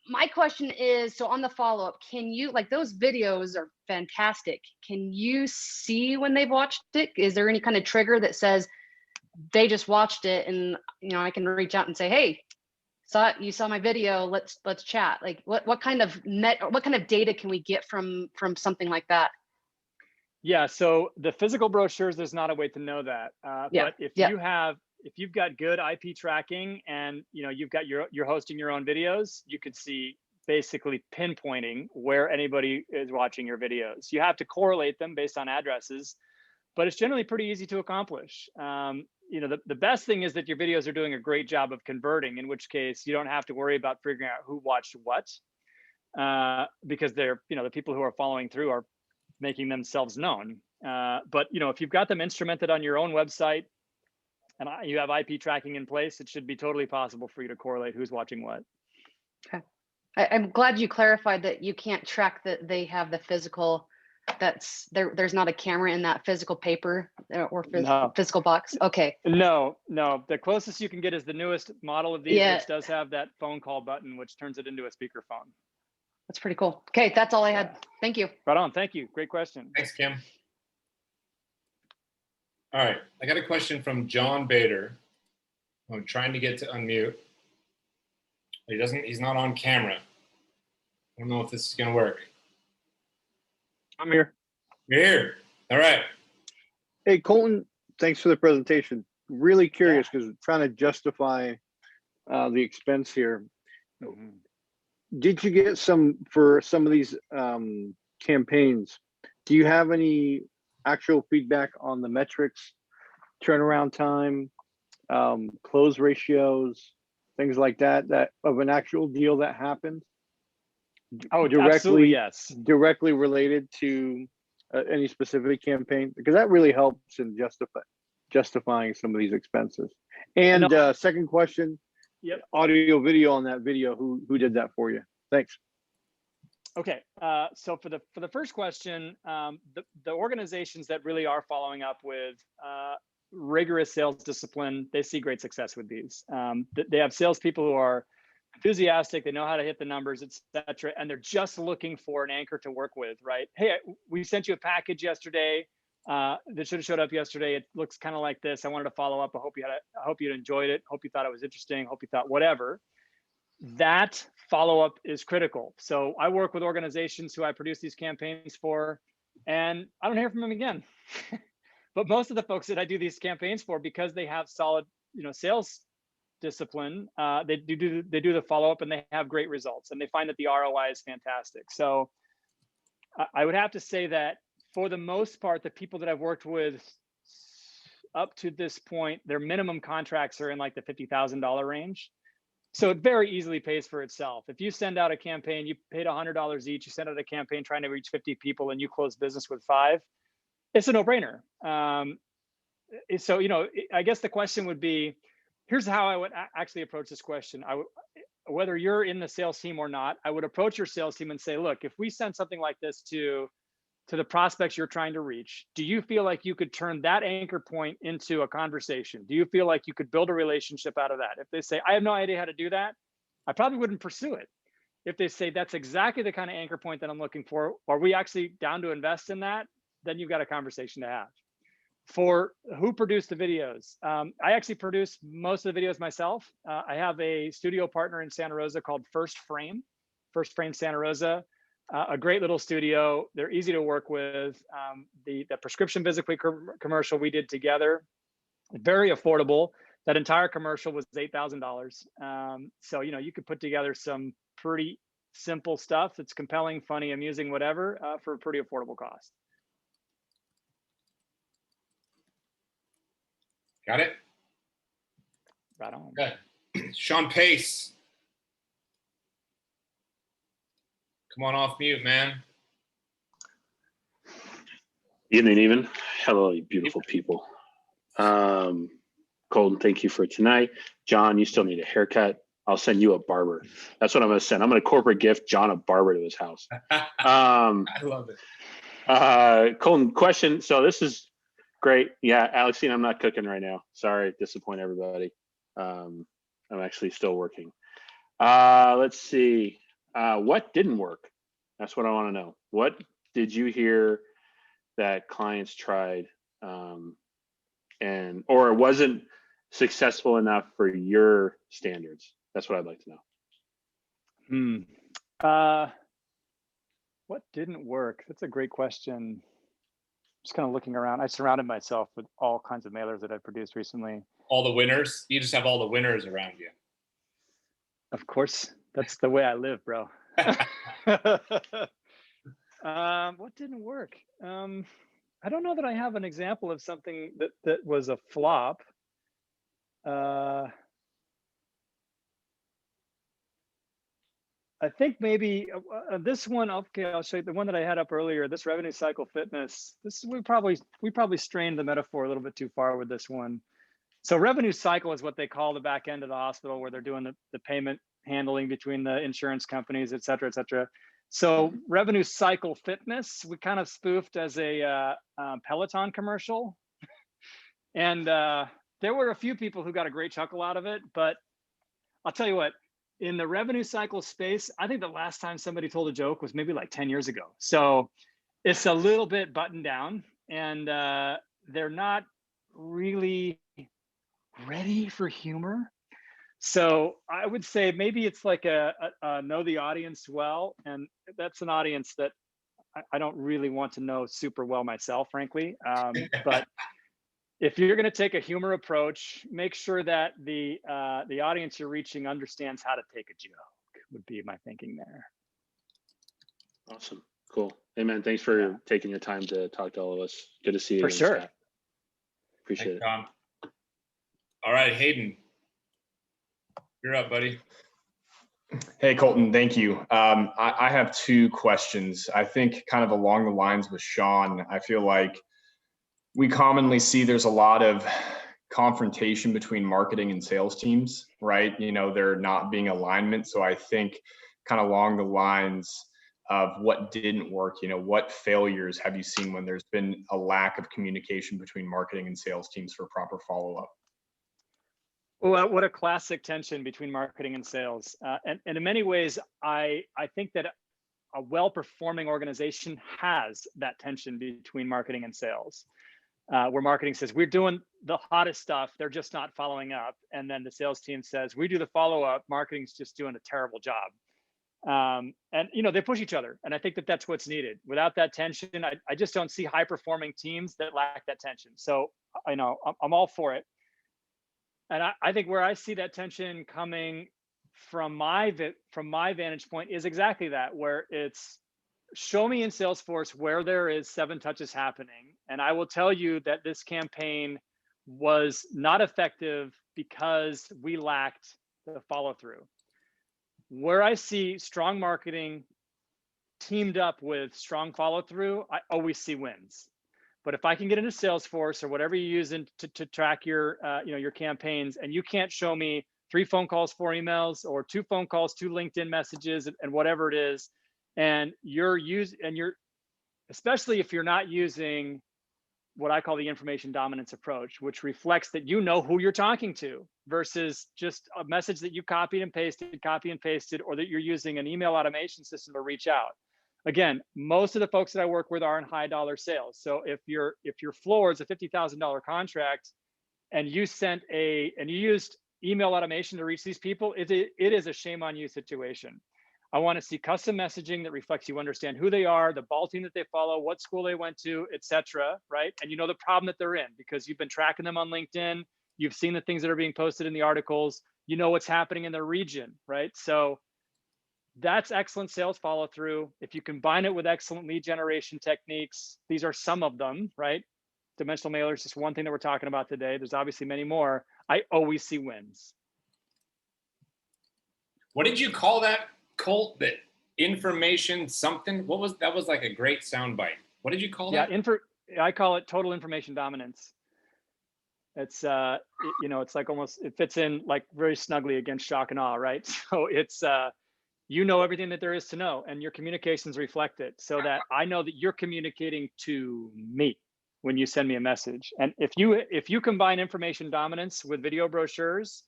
[SPEAKER 12] My question is, so on the follow-up, can you, those videos are fantastic. Can you see when they've watched it? Is there any kind of trigger that says they just watched it and, I can reach out and say, hey, you saw my video, let's chat. Like what kind of data can we get from something like that?
[SPEAKER 1] Yeah, so the physical brochures, there's not a way to know that. But if you've got good IP tracking and you're hosting your own videos, you could see basically pinpointing where anybody is watching your videos. You have to correlate them based on addresses, but it's generally pretty easy to accomplish. The best thing is that your videos are doing a great job of converting, in which case you don't have to worry about figuring out who watched what, because they're, the people who are following through are making themselves known. But if you've got them instrumented on your own website and you have IP tracking in place, it should be totally possible for you to correlate who's watching what.
[SPEAKER 12] Okay. I'm glad you clarified that you can't track that they have the physical, there's not a camera in that physical paper or physical box. Okay.
[SPEAKER 1] No. The closest you can get is the newest model of these, which does have that phone call button, which turns it into a speakerphone.
[SPEAKER 12] That's pretty cool. Okay, that's all I had. Thank you.
[SPEAKER 1] Right on. Thank you. Great question.
[SPEAKER 6] Thanks, Kim. All right, I got a question from John Bader. I'm trying to get to unmute. He's not on camera. I don't know if this is gonna work.
[SPEAKER 13] I'm here.
[SPEAKER 6] You're here. All right.
[SPEAKER 13] Hey, Colton, thanks for the presentation. Really curious because trying to justify the expense here.
[SPEAKER 1] Mm-hmm.
[SPEAKER 13] Did you get for some of these campaigns? Do you have any actual feedback on the metrics, turnaround time, close ratios, things like that of an actual deal that happened?
[SPEAKER 1] Oh, absolutely, yes.
[SPEAKER 13] Directly related to any specific campaign, because that really helps in justifying some of these expenses. And second question.
[SPEAKER 1] Yep.
[SPEAKER 13] Audio, video on that video. Who did that for you? Thanks.
[SPEAKER 1] Okay. So for the first question, the organizations that really are following up with rigorous sales discipline, they see great success with these. They have salespeople who are enthusiastic. They know how to hit the numbers, etc. And they're just looking for an anchor to work with, right? Hey, we sent you a package yesterday. That should have showed up yesterday. It looks kind of like this. I wanted to follow up. I hope you enjoyed it. Hope you thought it was interesting. Hope you thought whatever. That follow-up is critical. So I work with organizations who I produce these campaigns for, and I don't hear from them again. But most of the folks that I do these campaigns for, because they have solid, sales discipline, they do the follow-up and they have great results, and they find that the ROI is fantastic. So I would have to say that for the most part, the people that I've worked with up to this point, their minimum contracts are in like the $50,000 range. So it very easily pays for itself. If you send out a campaign, you paid $100 each, you send out a campaign trying to reach 50 people and you close business with 5, it's a no-brainer. So, I guess the question would be, here's how I would actually approach this question. Whether you're in the sales team or not, I would approach your sales team and say, look, if we send something like this to the prospects you're trying to reach, do you feel like you could turn that anchor point into a conversation? Do you feel like you could build a relationship out of that? If they say, I have no idea how to do that, I probably wouldn't pursue it. If they say, that's exactly the kind of anchor point that I'm looking for, are we actually down to invest in that? Then you've got a conversation to have. For who produced the videos, I actually produce most of the videos myself. I have a studio partner in Santa Rosa called First Frame Santa Rosa. A great little studio. They're easy to work with. The prescription VisitQuick commercial we did together, very affordable. That entire commercial was $8,000. So, you could put together some pretty simple stuff that's compelling, funny, amusing, whatever, for a pretty affordable cost.
[SPEAKER 6] Got it?
[SPEAKER 1] Right on.
[SPEAKER 6] Good. Sean Pace. Come on off mute, man.
[SPEAKER 14] Evening. Hello, you beautiful people. Colton, thank you for tonight. John, you still need a haircut. I'll send you a barber. That's what I'm going to send. I'm going to corporate gift John a barber to his house.
[SPEAKER 6] I love it.
[SPEAKER 14] Colton, question. So this is great. Yeah, Alexine, I'm not cooking right now. Sorry, disappoint everybody. I'm actually still working. Let's see. What didn't work? That's what I want to know. What did you hear that clients tried or it wasn't successful enough for your standards? That's what I'd like to know.
[SPEAKER 1] What didn't work? That's a great question. Just kind of looking around. I surrounded myself with all kinds of mailers that I've produced recently.
[SPEAKER 6] All the winners? You just have all the winners around you.
[SPEAKER 1] Of course, that's the way I live, bro. What didn't work? I don't know that I have an example of something that was a flop. I think maybe this one. Okay, I'll show you the one that I had up earlier. This revenue cycle fitness. We probably strained the metaphor a little bit too far with this one. So revenue cycle is what they call the back end of the hospital, where they're doing the payment handling between the insurance companies, et cetera, et cetera. So revenue cycle fitness, we kind of spoofed as a Peloton commercial, and there were a few people who got a great chuckle out of it. But I'll tell you what. In the revenue cycle space, I think the last time somebody told a joke was maybe like 10 years ago. So it's a little bit buttoned down, and they're not really ready for humor. So I would say maybe it's like a know the audience well, and that's an audience that I don't really want to know super well myself, frankly. But if you're going to take a humor approach, make sure that the audience you're reaching understands how to take a joke, would be my thinking there.
[SPEAKER 14] Awesome. Cool. Hey, man, thanks for taking your time to talk to all of us. Good to see you.
[SPEAKER 1] For sure.
[SPEAKER 14] Appreciate it.
[SPEAKER 6] Tom. All right, Hayden. You're up, buddy.
[SPEAKER 15] Hey, Colton, thank you. I have two questions. I think kind of along the lines with Sean, I feel like we commonly see there's a lot of confrontation between marketing and sales teams, right? You know, there not being alignment. So I think kind of along the lines of what didn't work, you know, what failures have you seen when there's been a lack of communication between marketing and sales teams for proper follow-up?
[SPEAKER 1] Well, what a classic tension between marketing and sales. And in many ways, I think that a well-performing organization has that tension between marketing and sales. Where marketing says, we're doing the hottest stuff, they're just not following up. And then the sales team says, we do the follow-up, marketing's just doing a terrible job. And, you know, they push each other. And I think that that's what's needed. Without that tension, I just don't see high-performing teams that lack that tension. So, I know, I'm all for it. And I think where I see that tension coming from my vantage point is exactly that, where it's, show me in Salesforce where there is 7 touches happening. And I will tell you that this campaign was not effective because we lacked the follow through. Where I see strong marketing teamed up with strong follow through, I always see wins. But if I can get into Salesforce or whatever you use to track your, your campaigns, and you can't show me 3 phone calls, 4 emails, or 2 phone calls, 2 LinkedIn messages, and whatever it is, and especially if you're not using what I call the information dominance approach, which reflects that you know who you're talking to versus just a message that you copy and pasted, or that you're using an email automation system to reach out. Again, most of the folks that I work with are in high dollar sales. So if your floor is a $50,000 contract and you used email automation to reach these people, it is a shame on you situation. I want to see custom messaging that reflects you understand who they are, the ball team that they follow, what school they went to, etc. Right? And you know the problem that they're in because you've been tracking them on LinkedIn. You've seen the things that are being posted in the articles. You know what's happening in their region, right? So that's excellent sales follow through. If you combine it with excellent lead generation techniques, these are some of them, right? Dimensional mailers, just one thing that we're talking about today. There's obviously many more. I always see wins.
[SPEAKER 6] What did you call that, Colt? That information something? What was that? Was like a great soundbite. What did you call that?
[SPEAKER 1] Yeah, I call it total information dominance. It's it's like almost, it fits in like very snugly against shock and awe, right? So it's you know everything that there is to know, and your communications reflect it, so that I know that you're communicating to me when you send me a message. And if you combine information dominance with video brochures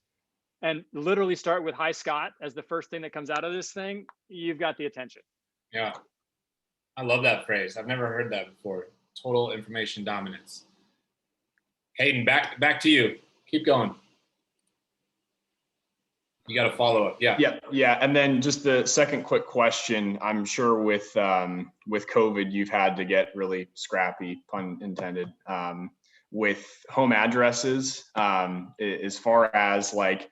[SPEAKER 1] and literally start with "Hi Scott" as the first thing that comes out of this thing, you've got the attention.
[SPEAKER 6] Yeah, I love that phrase. I've never heard that before. Total information dominance. Hayden, back to you. Keep going. You got a follow up. Yeah.
[SPEAKER 15] Yeah. And then just the second quick question. I'm sure with COVID, you've had to get really scrappy, pun intended, with home addresses, as far as like,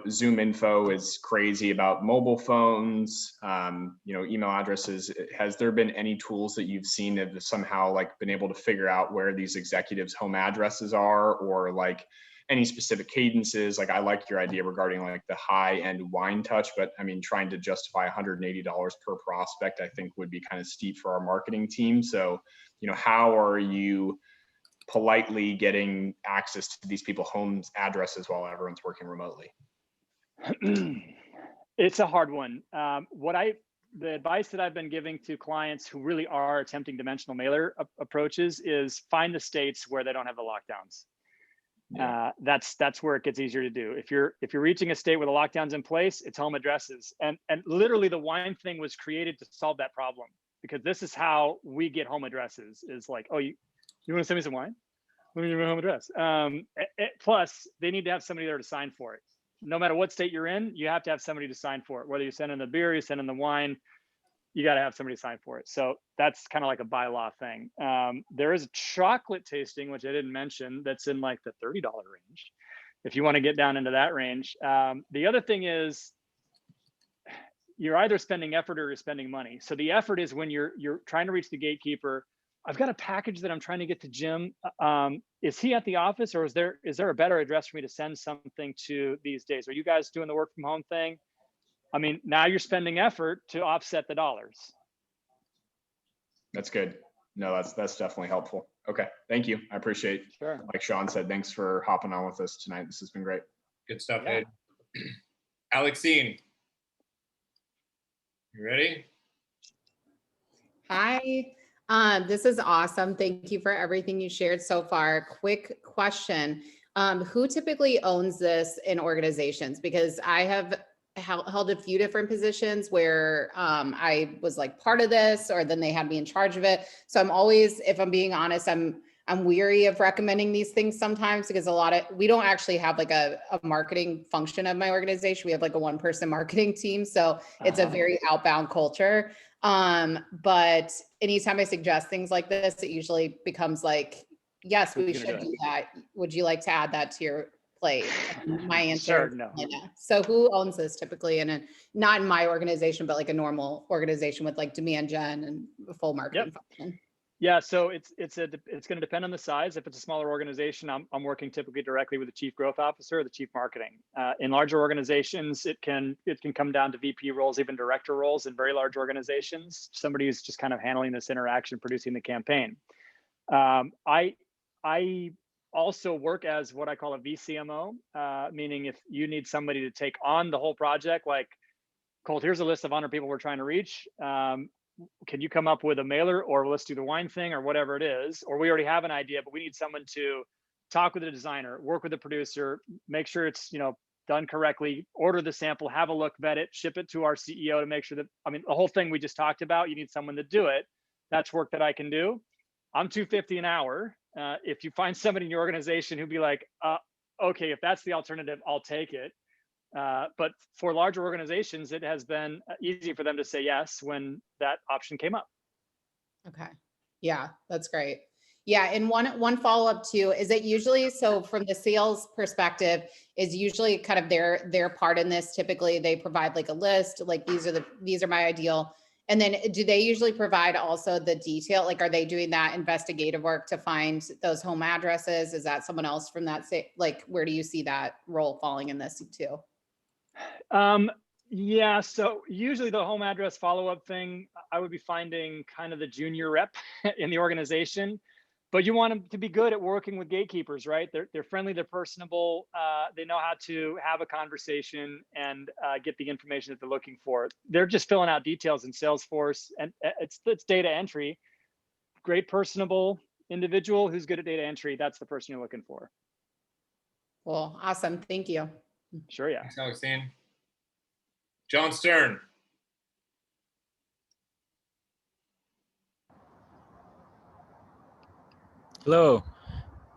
[SPEAKER 15] Zoom info is crazy about mobile phones, email addresses. Has there been any tools that you've seen that have somehow like been able to figure out where these executives' home addresses are, or like any specific cadences? Like I like your idea regarding like the high end wine touch, but I mean, trying to justify $180 per prospect, I think would be kind of steep for our marketing team. So, how are you politely getting access to these people's homes addresses while everyone's working remotely?
[SPEAKER 1] It's a hard one. The advice that I've been giving to clients who really are attempting dimensional mailer approaches is find the states where they don't have the lockdowns. That's where it gets easier to do. If you're reaching a state where the lockdown's in place, it's home addresses. And literally the wine thing was created to solve that problem, because this is how we get home addresses, is like, oh, you want to send me some wine? Let me give you my home address. Plus, they need to have somebody there to sign for it. No matter what state you're in, you have to have somebody to sign for it. Whether you send in the beer, you send in the wine, you got to have somebody sign for it. So that's kind of like a bylaw thing. There is a chocolate tasting, which I didn't mention, that's in like the $30 range, if you want to get down into that range. The other thing is, you're either spending effort or you're spending money. So the effort is when you're trying to reach the gatekeeper. I've got a package that I'm trying to get to Jim. Is he at the office, or is there a better address for me to send something to these days? Are you guys doing the work from home thing? I mean, now you're spending effort to offset the dollars.
[SPEAKER 15] That's good. No, that's definitely helpful. Okay. Thank you. I appreciate it.
[SPEAKER 1] Sure.
[SPEAKER 15] Like Sean said, thanks for hopping on with us tonight. This has been great.
[SPEAKER 6] Good stuff, Ed. Alexine, you ready?
[SPEAKER 16] Hi. This is awesome. Thank you for everything you shared so far. Quick question. Who typically owns this in organizations? Because I have held a few different positions where I was like part of this, or then they had me in charge of it. So I'm always, if I'm being honest, I'm weary of recommending these things sometimes, because we don't actually have like a marketing function of my organization. We have like a one-person marketing team. So it's a very outbound culture. But anytime I suggest things like this, it usually becomes like, yes, we should do that. Would you like to add that to your plate? And my answer is no. So who owns this typically not in my organization, but like a normal organization with like demand gen and a full marketing function?
[SPEAKER 1] Yeah, so it's going to depend on the size. If it's a smaller organization, I'm working typically directly with the chief growth officer or the chief marketing. In larger organizations, it can come down to VP roles, even director roles. In very large organizations, somebody who's just kind of handling this interaction, producing the campaign. I also work as what I call a VCMO, meaning if you need somebody to take on the whole project, like, Colt, here's a list of 100 people we're trying to reach. Can you come up with a mailer, or let's do the wine thing, or whatever it is, or we already have an idea, but we need someone to talk with the designer, work with the producer, make sure it's done correctly, order the sample, have a look, vet it, ship it to our CEO to make sure that, the whole thing we just talked about, you need someone to do it. That's work that I can do. I'm $250 an hour. If you find somebody in your organization who'd be like, okay, if that's the alternative, I'll take it. But for larger organizations, it has been easy for them to say yes when that option came up.
[SPEAKER 16] Okay. Yeah, that's great. Yeah. And one follow-up too, is it usually, so from the sales perspective, is usually kind of their part in this? Typically they provide like a list, like these are my ideal. And then do they usually provide also the detail? Like, are they doing that investigative work to find those home addresses? Is that someone else from that, like, where do you see that role falling in this too?
[SPEAKER 1] Yeah, so usually the home address follow-up thing, I would be finding kind of the junior rep in the organization, but you want them to be good at working with gatekeepers, right? They're friendly, they're personable, they know how to have a conversation and get the information that they're looking for. They're just filling out details in Salesforce, and it's data entry. Great personable individual who's good at data entry, that's the person you're looking for.
[SPEAKER 16] Well, awesome. Thank you.
[SPEAKER 1] Sure, yeah.
[SPEAKER 6] Thanks, Alexine. John Stern.
[SPEAKER 17] Hello.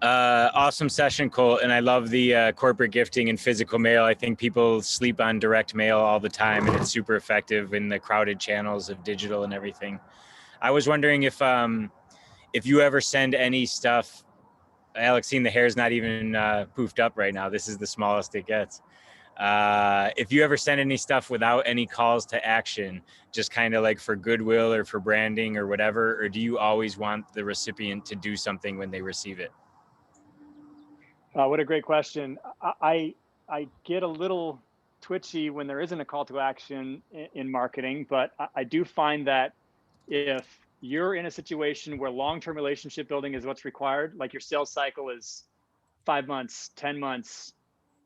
[SPEAKER 17] Awesome session, Colt. And I love the corporate gifting and physical mail. I think people sleep on direct mail all the time, and it's super effective in the crowded channels of digital and everything. I was wondering if you ever send any stuff. Alexine, the hair's not even poofed up right now. This is the smallest it gets. If you ever send any stuff without any calls to action, just kind of like for goodwill or for branding or whatever, or do you always want the recipient to do something when they receive it?
[SPEAKER 1] What a great question. I get a little twitchy when there isn't a call to action in marketing, but I do find that if you're in a situation where long-term relationship building is what's required, like your sales cycle is 5 months, 10 months,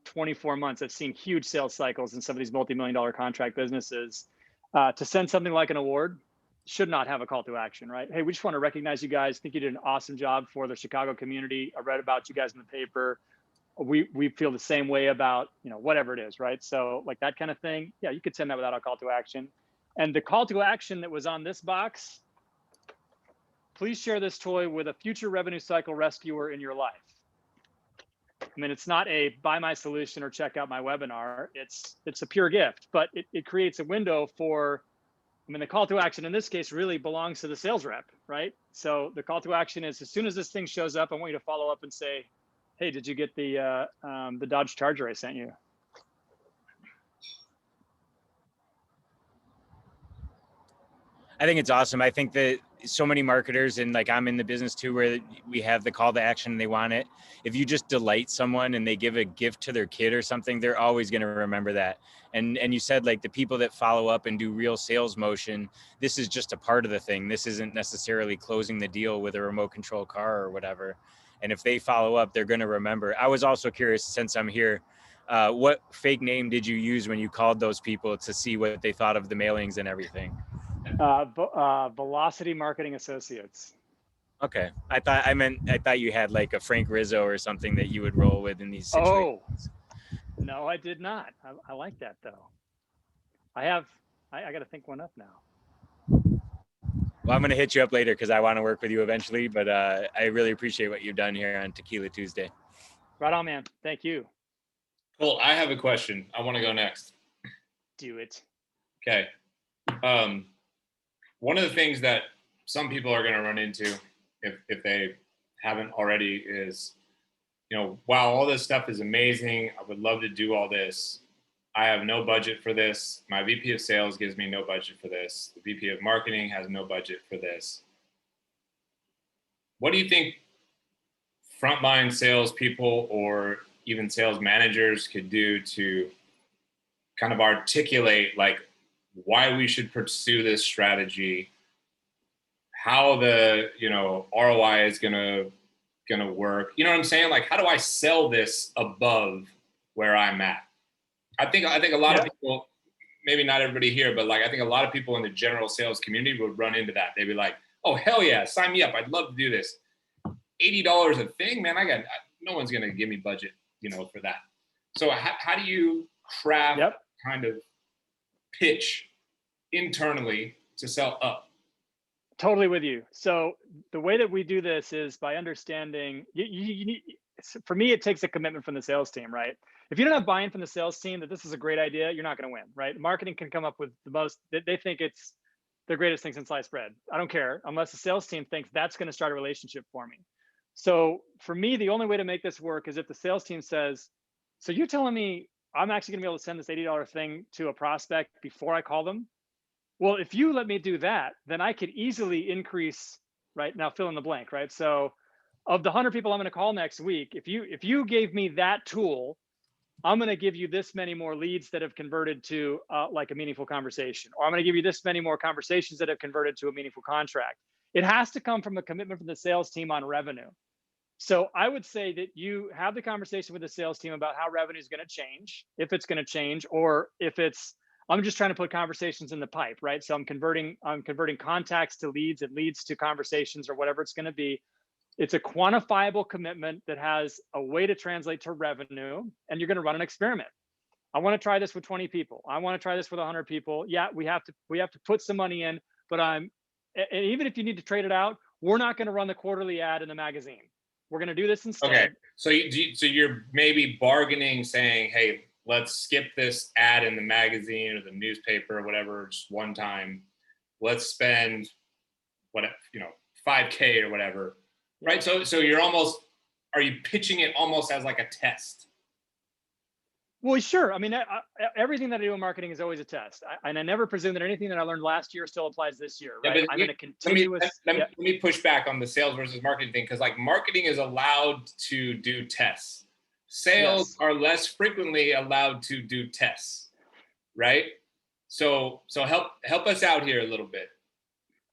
[SPEAKER 1] 24 months. I've seen huge sales cycles in some of these multi-million-dollar contract businesses. To send something like an award should not have a call to action, right? Hey, we just want to recognize you guys. Think you did an awesome job for the Chicago community. I read about you guys in the paper. We feel the same way about, whatever it is, right? So like that kind of thing. Yeah, you could send that without a call to action. And the call to action that was on this box, please share this toy with a future revenue cycle rescuer in your life. I mean, it's not a buy my solution or check out my webinar. It's a pure gift, but it creates a window for, the call to action in this case really belongs to the sales rep, right? So the call to action is as soon as this thing shows up, I want you to follow up and say, hey, did you get the Dodge Charger I sent you?
[SPEAKER 17] I think it's awesome. I think that so many marketers, and like I'm in the business too, where we have the call to action and they want it. If you just delight someone and they give a gift to their kid or something, they're always going to remember that. And you said like the people that follow up and do real sales motion, this is just a part of the thing. This isn't necessarily closing the deal with a remote control car or whatever. And if they follow up, they're going to remember. I was also curious, since I'm here, what fake name did you use when you called those people to see what they thought of the mailings and everything?
[SPEAKER 1] Velocity Marketing Associates.
[SPEAKER 17] Okay. I thought you had like a Frank Rizzo or something that you would roll with in these situations.
[SPEAKER 1] Oh, no, I did not. I like that though. I got to think one up now.
[SPEAKER 17] Well, I'm going to hit you up later because I want to work with you eventually, but I really appreciate what you've done here on Tequila Tuesday.
[SPEAKER 1] Right on, man. Thank you.
[SPEAKER 6] Cool. I have a question. I want to go next.
[SPEAKER 1] Do it.
[SPEAKER 6] Okay. One of the things that some people are going to run into if they haven't already is, wow, all this stuff is amazing. I would love to do all this. I have no budget for this. My VP of sales gives me no budget for this. The VP of marketing has no budget for this. What do you think frontline salespeople or even sales managers could do to kind of articulate like why we should pursue this strategy, how the ROI is gonna work? You know what I'm saying? Like, how do I sell this above where I'm at? I think a lot of people, maybe not everybody here, but like I think a lot of people in the general sales community would run into that. They'd be like, "Oh hell yeah, sign me up! I'd love to do this. $80 a thing, man. No one's gonna give me budget, for that." So how do you craft kind of pitch internally to sell up?
[SPEAKER 1] Totally with you. So the way that we do this is by understanding, you need, for me, it takes a commitment from the sales team, right? If you don't have buy-in from the sales team that this is a great idea, you're not going to win, right? Marketing can come up with the most, they think it's the greatest thing since sliced bread. I don't care unless the sales team thinks that's going to start a relationship for me. So for me, the only way to make this work is if the sales team says, so you're telling me I'm actually going to be able to send this $80 thing to a prospect before I call them? Well, if you let me do that, then I could easily increase, right? Now fill in the blank, right? So of the 100 people I'm going to call next week, if you gave me that tool, I'm going to give you this many more leads that have converted to like a meaningful conversation, or I'm going to give you this many more conversations that have converted to a meaningful contract. It has to come from a commitment from the sales team on revenue. So I would say that you have the conversation with the sales team about how revenue is going to change, if it's going to change, or if it's, I'm just trying to put conversations in the pipe, right? So I'm converting contacts to leads and leads to conversations or whatever it's going to be. It's a quantifiable commitment that has a way to translate to revenue, and you're going to run an experiment. I want to try this with 20 people. I want to try this with 100 people. Yeah, we have to put some money in, but and even if you need to trade it out, we're not going to run the quarterly ad in the magazine. We're going to do this instead.
[SPEAKER 6] Okay. So you're maybe bargaining, saying, hey, let's skip this ad in the magazine or the newspaper or whatever, just one time. Let's spend $5K or whatever. Right. So are you pitching it almost as like a test?
[SPEAKER 1] Well, sure. I mean, everything that I do in marketing is always a test. I never presume that anything that I learned last year still applies this year, right?
[SPEAKER 6] Yeah,
[SPEAKER 1] I'm going to continuous.
[SPEAKER 6] Let me push back on the sales versus marketing thing, because like marketing is allowed to do tests. Sales are less frequently allowed to do tests, right? So help us out here a little bit.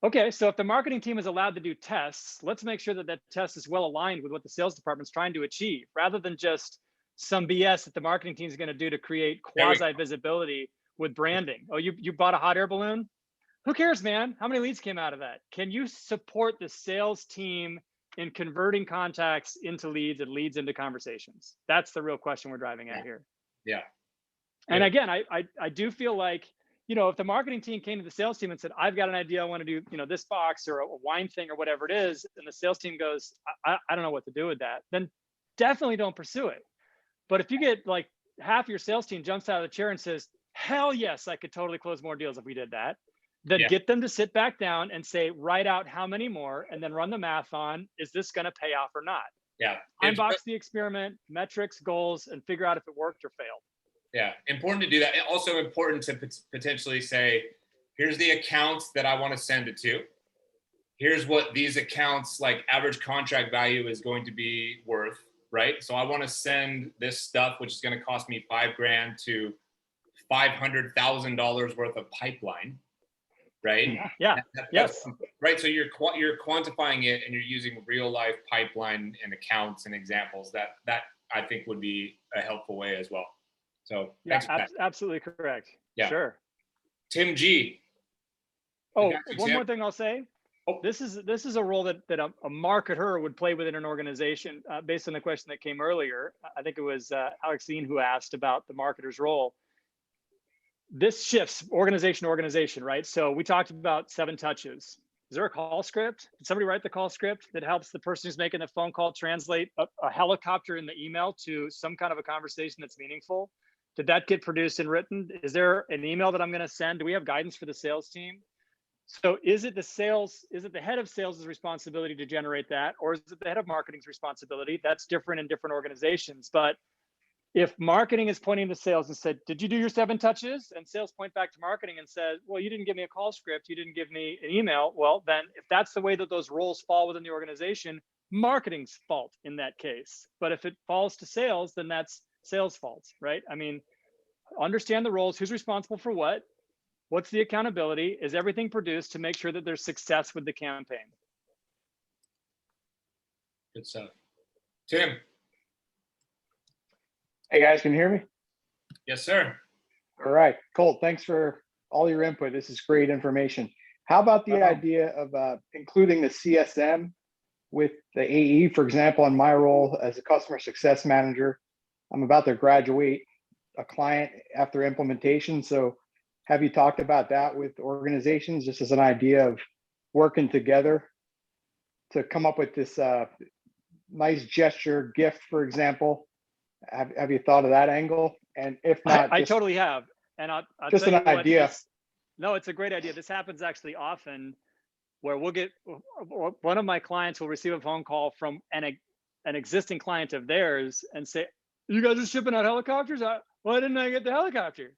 [SPEAKER 1] Okay, so if the marketing team is allowed to do tests, let's make sure that that test is well aligned with what the sales department's trying to achieve, rather than just some BS that the marketing team is going to do to create quasi visibility with branding. Oh, you bought a hot air balloon? Who cares, man? How many leads came out of that? Can you support the sales team in converting contacts into leads and leads into conversations? That's the real question we're driving at here.
[SPEAKER 6] Yeah.
[SPEAKER 1] And again, I do feel like, if the marketing team came to the sales team and said, I've got an idea, I want to do, this box or a wine thing or whatever it is, and the sales team goes, I don't know what to do with that, then definitely don't pursue it. But if you get like half your sales team jumps out of the chair and says, hell yes, I could totally close more deals if we did that, then get them to sit back down and say, write out how many more, and then run the math on, is this going to pay off or not?
[SPEAKER 6] Yeah.
[SPEAKER 1] Unbox the experiment, metrics, goals, and figure out if it worked or failed.
[SPEAKER 6] Yeah, important to do that. Also important to potentially say, here's the accounts that I want to send it to. Here's what these accounts, like average contract value, is going to be worth, right? So I want to send this stuff, which is going to cost me $5,000 to $500,000 worth of pipeline, right?
[SPEAKER 1] Yeah. Yes.
[SPEAKER 6] Right. So you're quantifying it, and you're using real life pipeline and accounts and examples. That I think would be a helpful way as well. So thanks for that.
[SPEAKER 1] Absolutely correct.
[SPEAKER 6] Yeah.
[SPEAKER 1] Sure.
[SPEAKER 6] Tim G.
[SPEAKER 1] Oh, one more thing I'll say. This is a role that a marketer would play within an organization, based on the question that came earlier. I think it was Alexine who asked about the marketer's role. This shifts organization to organization, right? So we talked about 7 touches. Is there a call script? Did somebody write the call script that helps the person who's making the phone call translate a helicopter in the email to some kind of a conversation that's meaningful? Did that get produced and written? Is there an email that I'm going to send? Do we have guidance for the sales team? So is it the head of sales' responsibility to generate that, or is it the head of marketing's responsibility? That's different in different organizations. But if marketing is pointing to sales and said, did you do your 7 touches? And sales point back to marketing and said, well, you didn't give me a call script, you didn't give me an email. Well, then if that's the way that those roles fall within the organization, marketing's fault in that case. But if it falls to sales, then that's sales fault, right? I mean, understand the roles, who's responsible for what, what's the accountability, is everything produced to make sure that there's success with the campaign.
[SPEAKER 6] Good stuff. Tim.
[SPEAKER 18] Hey guys, can you hear me?
[SPEAKER 6] Yes, sir.
[SPEAKER 18] All right, Colt, thanks for all your input. This is great information. How about the idea of including the CSM with the AE? For example, in my role as a customer success manager, I'm about to graduate a client after implementation. So have you talked about that with organizations, just as an idea of working together to come up with this nice gesture gift, for example? Have you thought of that angle? And if not,
[SPEAKER 1] I totally have. And I'll
[SPEAKER 18] just
[SPEAKER 1] tell
[SPEAKER 18] an
[SPEAKER 1] you what,
[SPEAKER 18] idea.
[SPEAKER 1] No, it's a great idea. This happens actually often, where one of my clients will receive a phone call from an existing client of theirs and say, you guys are shipping out helicopters? Why didn't I get the helicopter?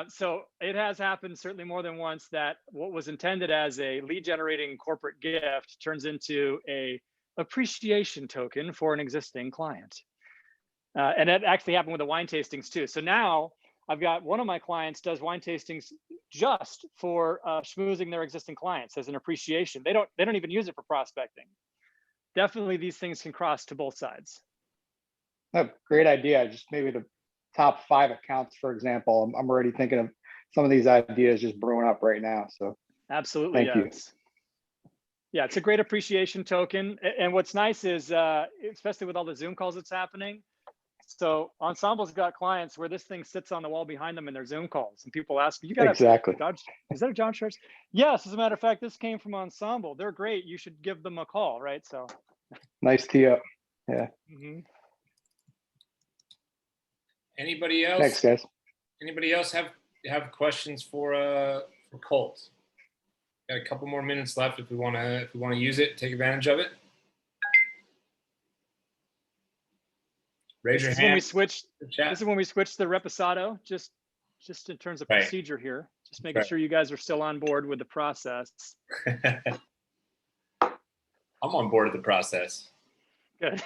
[SPEAKER 1] So it has happened certainly more than once that what was intended as a lead generating corporate gift turns into a appreciation token for an existing client. And that actually happened with the wine tastings too. So now I've got one of my clients does wine tastings just for schmoozing their existing clients as an appreciation. They don't even use it for prospecting. Definitely these things can cross to both sides.
[SPEAKER 18] Oh, great idea. Just maybe the top 5 accounts, for example. I'm already thinking of some of these ideas just brewing up right now. So
[SPEAKER 1] absolutely,
[SPEAKER 18] thank you.
[SPEAKER 1] Yeah, it's a great appreciation token. And what's nice is, especially with all the Zoom calls that's happening, so Ensemble's got clients where this thing sits on the wall behind them in their Zoom calls, and people ask me, "You got
[SPEAKER 18] exactly?
[SPEAKER 1] Is that a John Schwartz?" Yes, as a matter of fact, this came from Ensemble. They're great. You should give them a call, right? So
[SPEAKER 18] Nice tee up. Yeah.
[SPEAKER 6] Anybody else?
[SPEAKER 18] Thanks, guys.
[SPEAKER 6] Anybody else have questions for Colt? Got a couple more minutes left if we want to use it, take advantage of it. Raise your hand.
[SPEAKER 1] This is when we switch the reposado, just in terms of procedure here. Just making sure you guys are still on board with the process.
[SPEAKER 6] I'm on board with the process.
[SPEAKER 1] Good.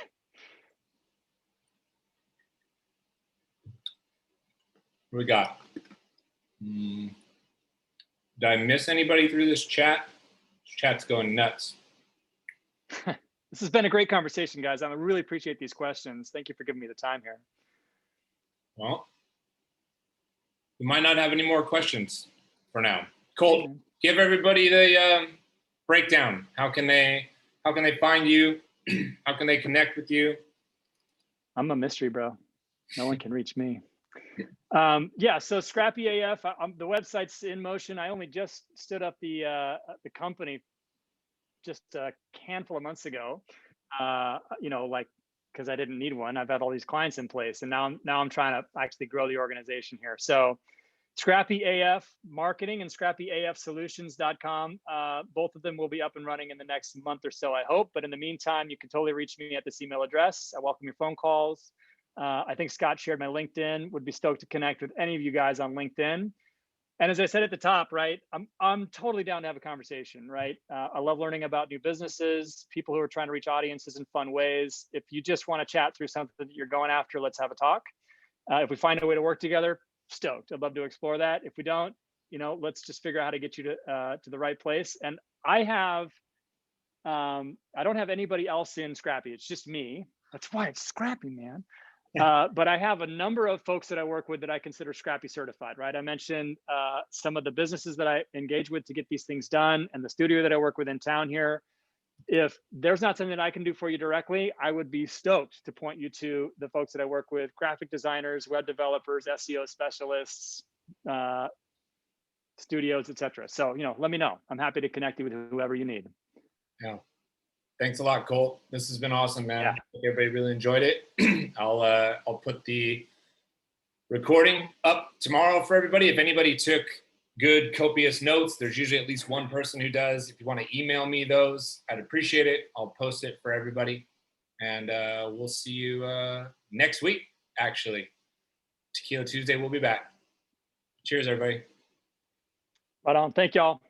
[SPEAKER 6] What we got? Did I miss anybody through this chat? This chat's going nuts.
[SPEAKER 1] This has been a great conversation, guys. I really appreciate these questions. Thank you for giving me the time here.
[SPEAKER 6] Well, we might not have any more questions for now. Colt, give everybody the breakdown. How can they find you? How can they connect with you?
[SPEAKER 1] I'm a mystery, bro. No one can reach me. Yeah, so Scrappy AF, the website's in motion. I only just stood up the company just a handful of months ago, because I didn't need one. I've had all these clients in place, and now I'm trying to actually grow the organization here. So Scrappy AF Marketing and ScrappyAFSolutions.com. Both of them will be up and running in the next month or so, I hope. But in the meantime, you can totally reach me at this email address. I welcome your phone calls. I think Scott shared my LinkedIn. Would be stoked to connect with any of you guys on LinkedIn. And as I said at the top, right, I'm totally down to have a conversation, right? I love learning about new businesses, people who are trying to reach audiences in fun ways. If you just want to chat through something that you're going after, let's have a talk. If we find a way to work together, stoked. I'd love to explore that. If we don't, let's just figure out how to get you to the right place. And I don't have anybody else in Scrappy. It's just me. That's why it's Scrappy, man. But I have a number of folks that I work with that I consider Scrappy certified, right? I mentioned some of the businesses that I engage with to get these things done and the studio that I work with in town here. If there's not something that I can do for you directly, I would be stoked to point you to the folks that I work with, graphic designers, web developers, SEO specialists, studios, etc. So, let me know. I'm happy to connect you with whoever you need.
[SPEAKER 6] Yeah. Thanks a lot, Colt. This has been awesome, man. Yeah. I think everybody really enjoyed it. I'll put the recording up tomorrow for everybody. If anybody took good, copious notes, there's usually at least one person who does. If you want to email me those, I'd appreciate it. I'll post it for everybody. And we'll see you next week, actually. Tequila Tuesday, we'll be back. Cheers, everybody.
[SPEAKER 1] Right on. Thank y'all.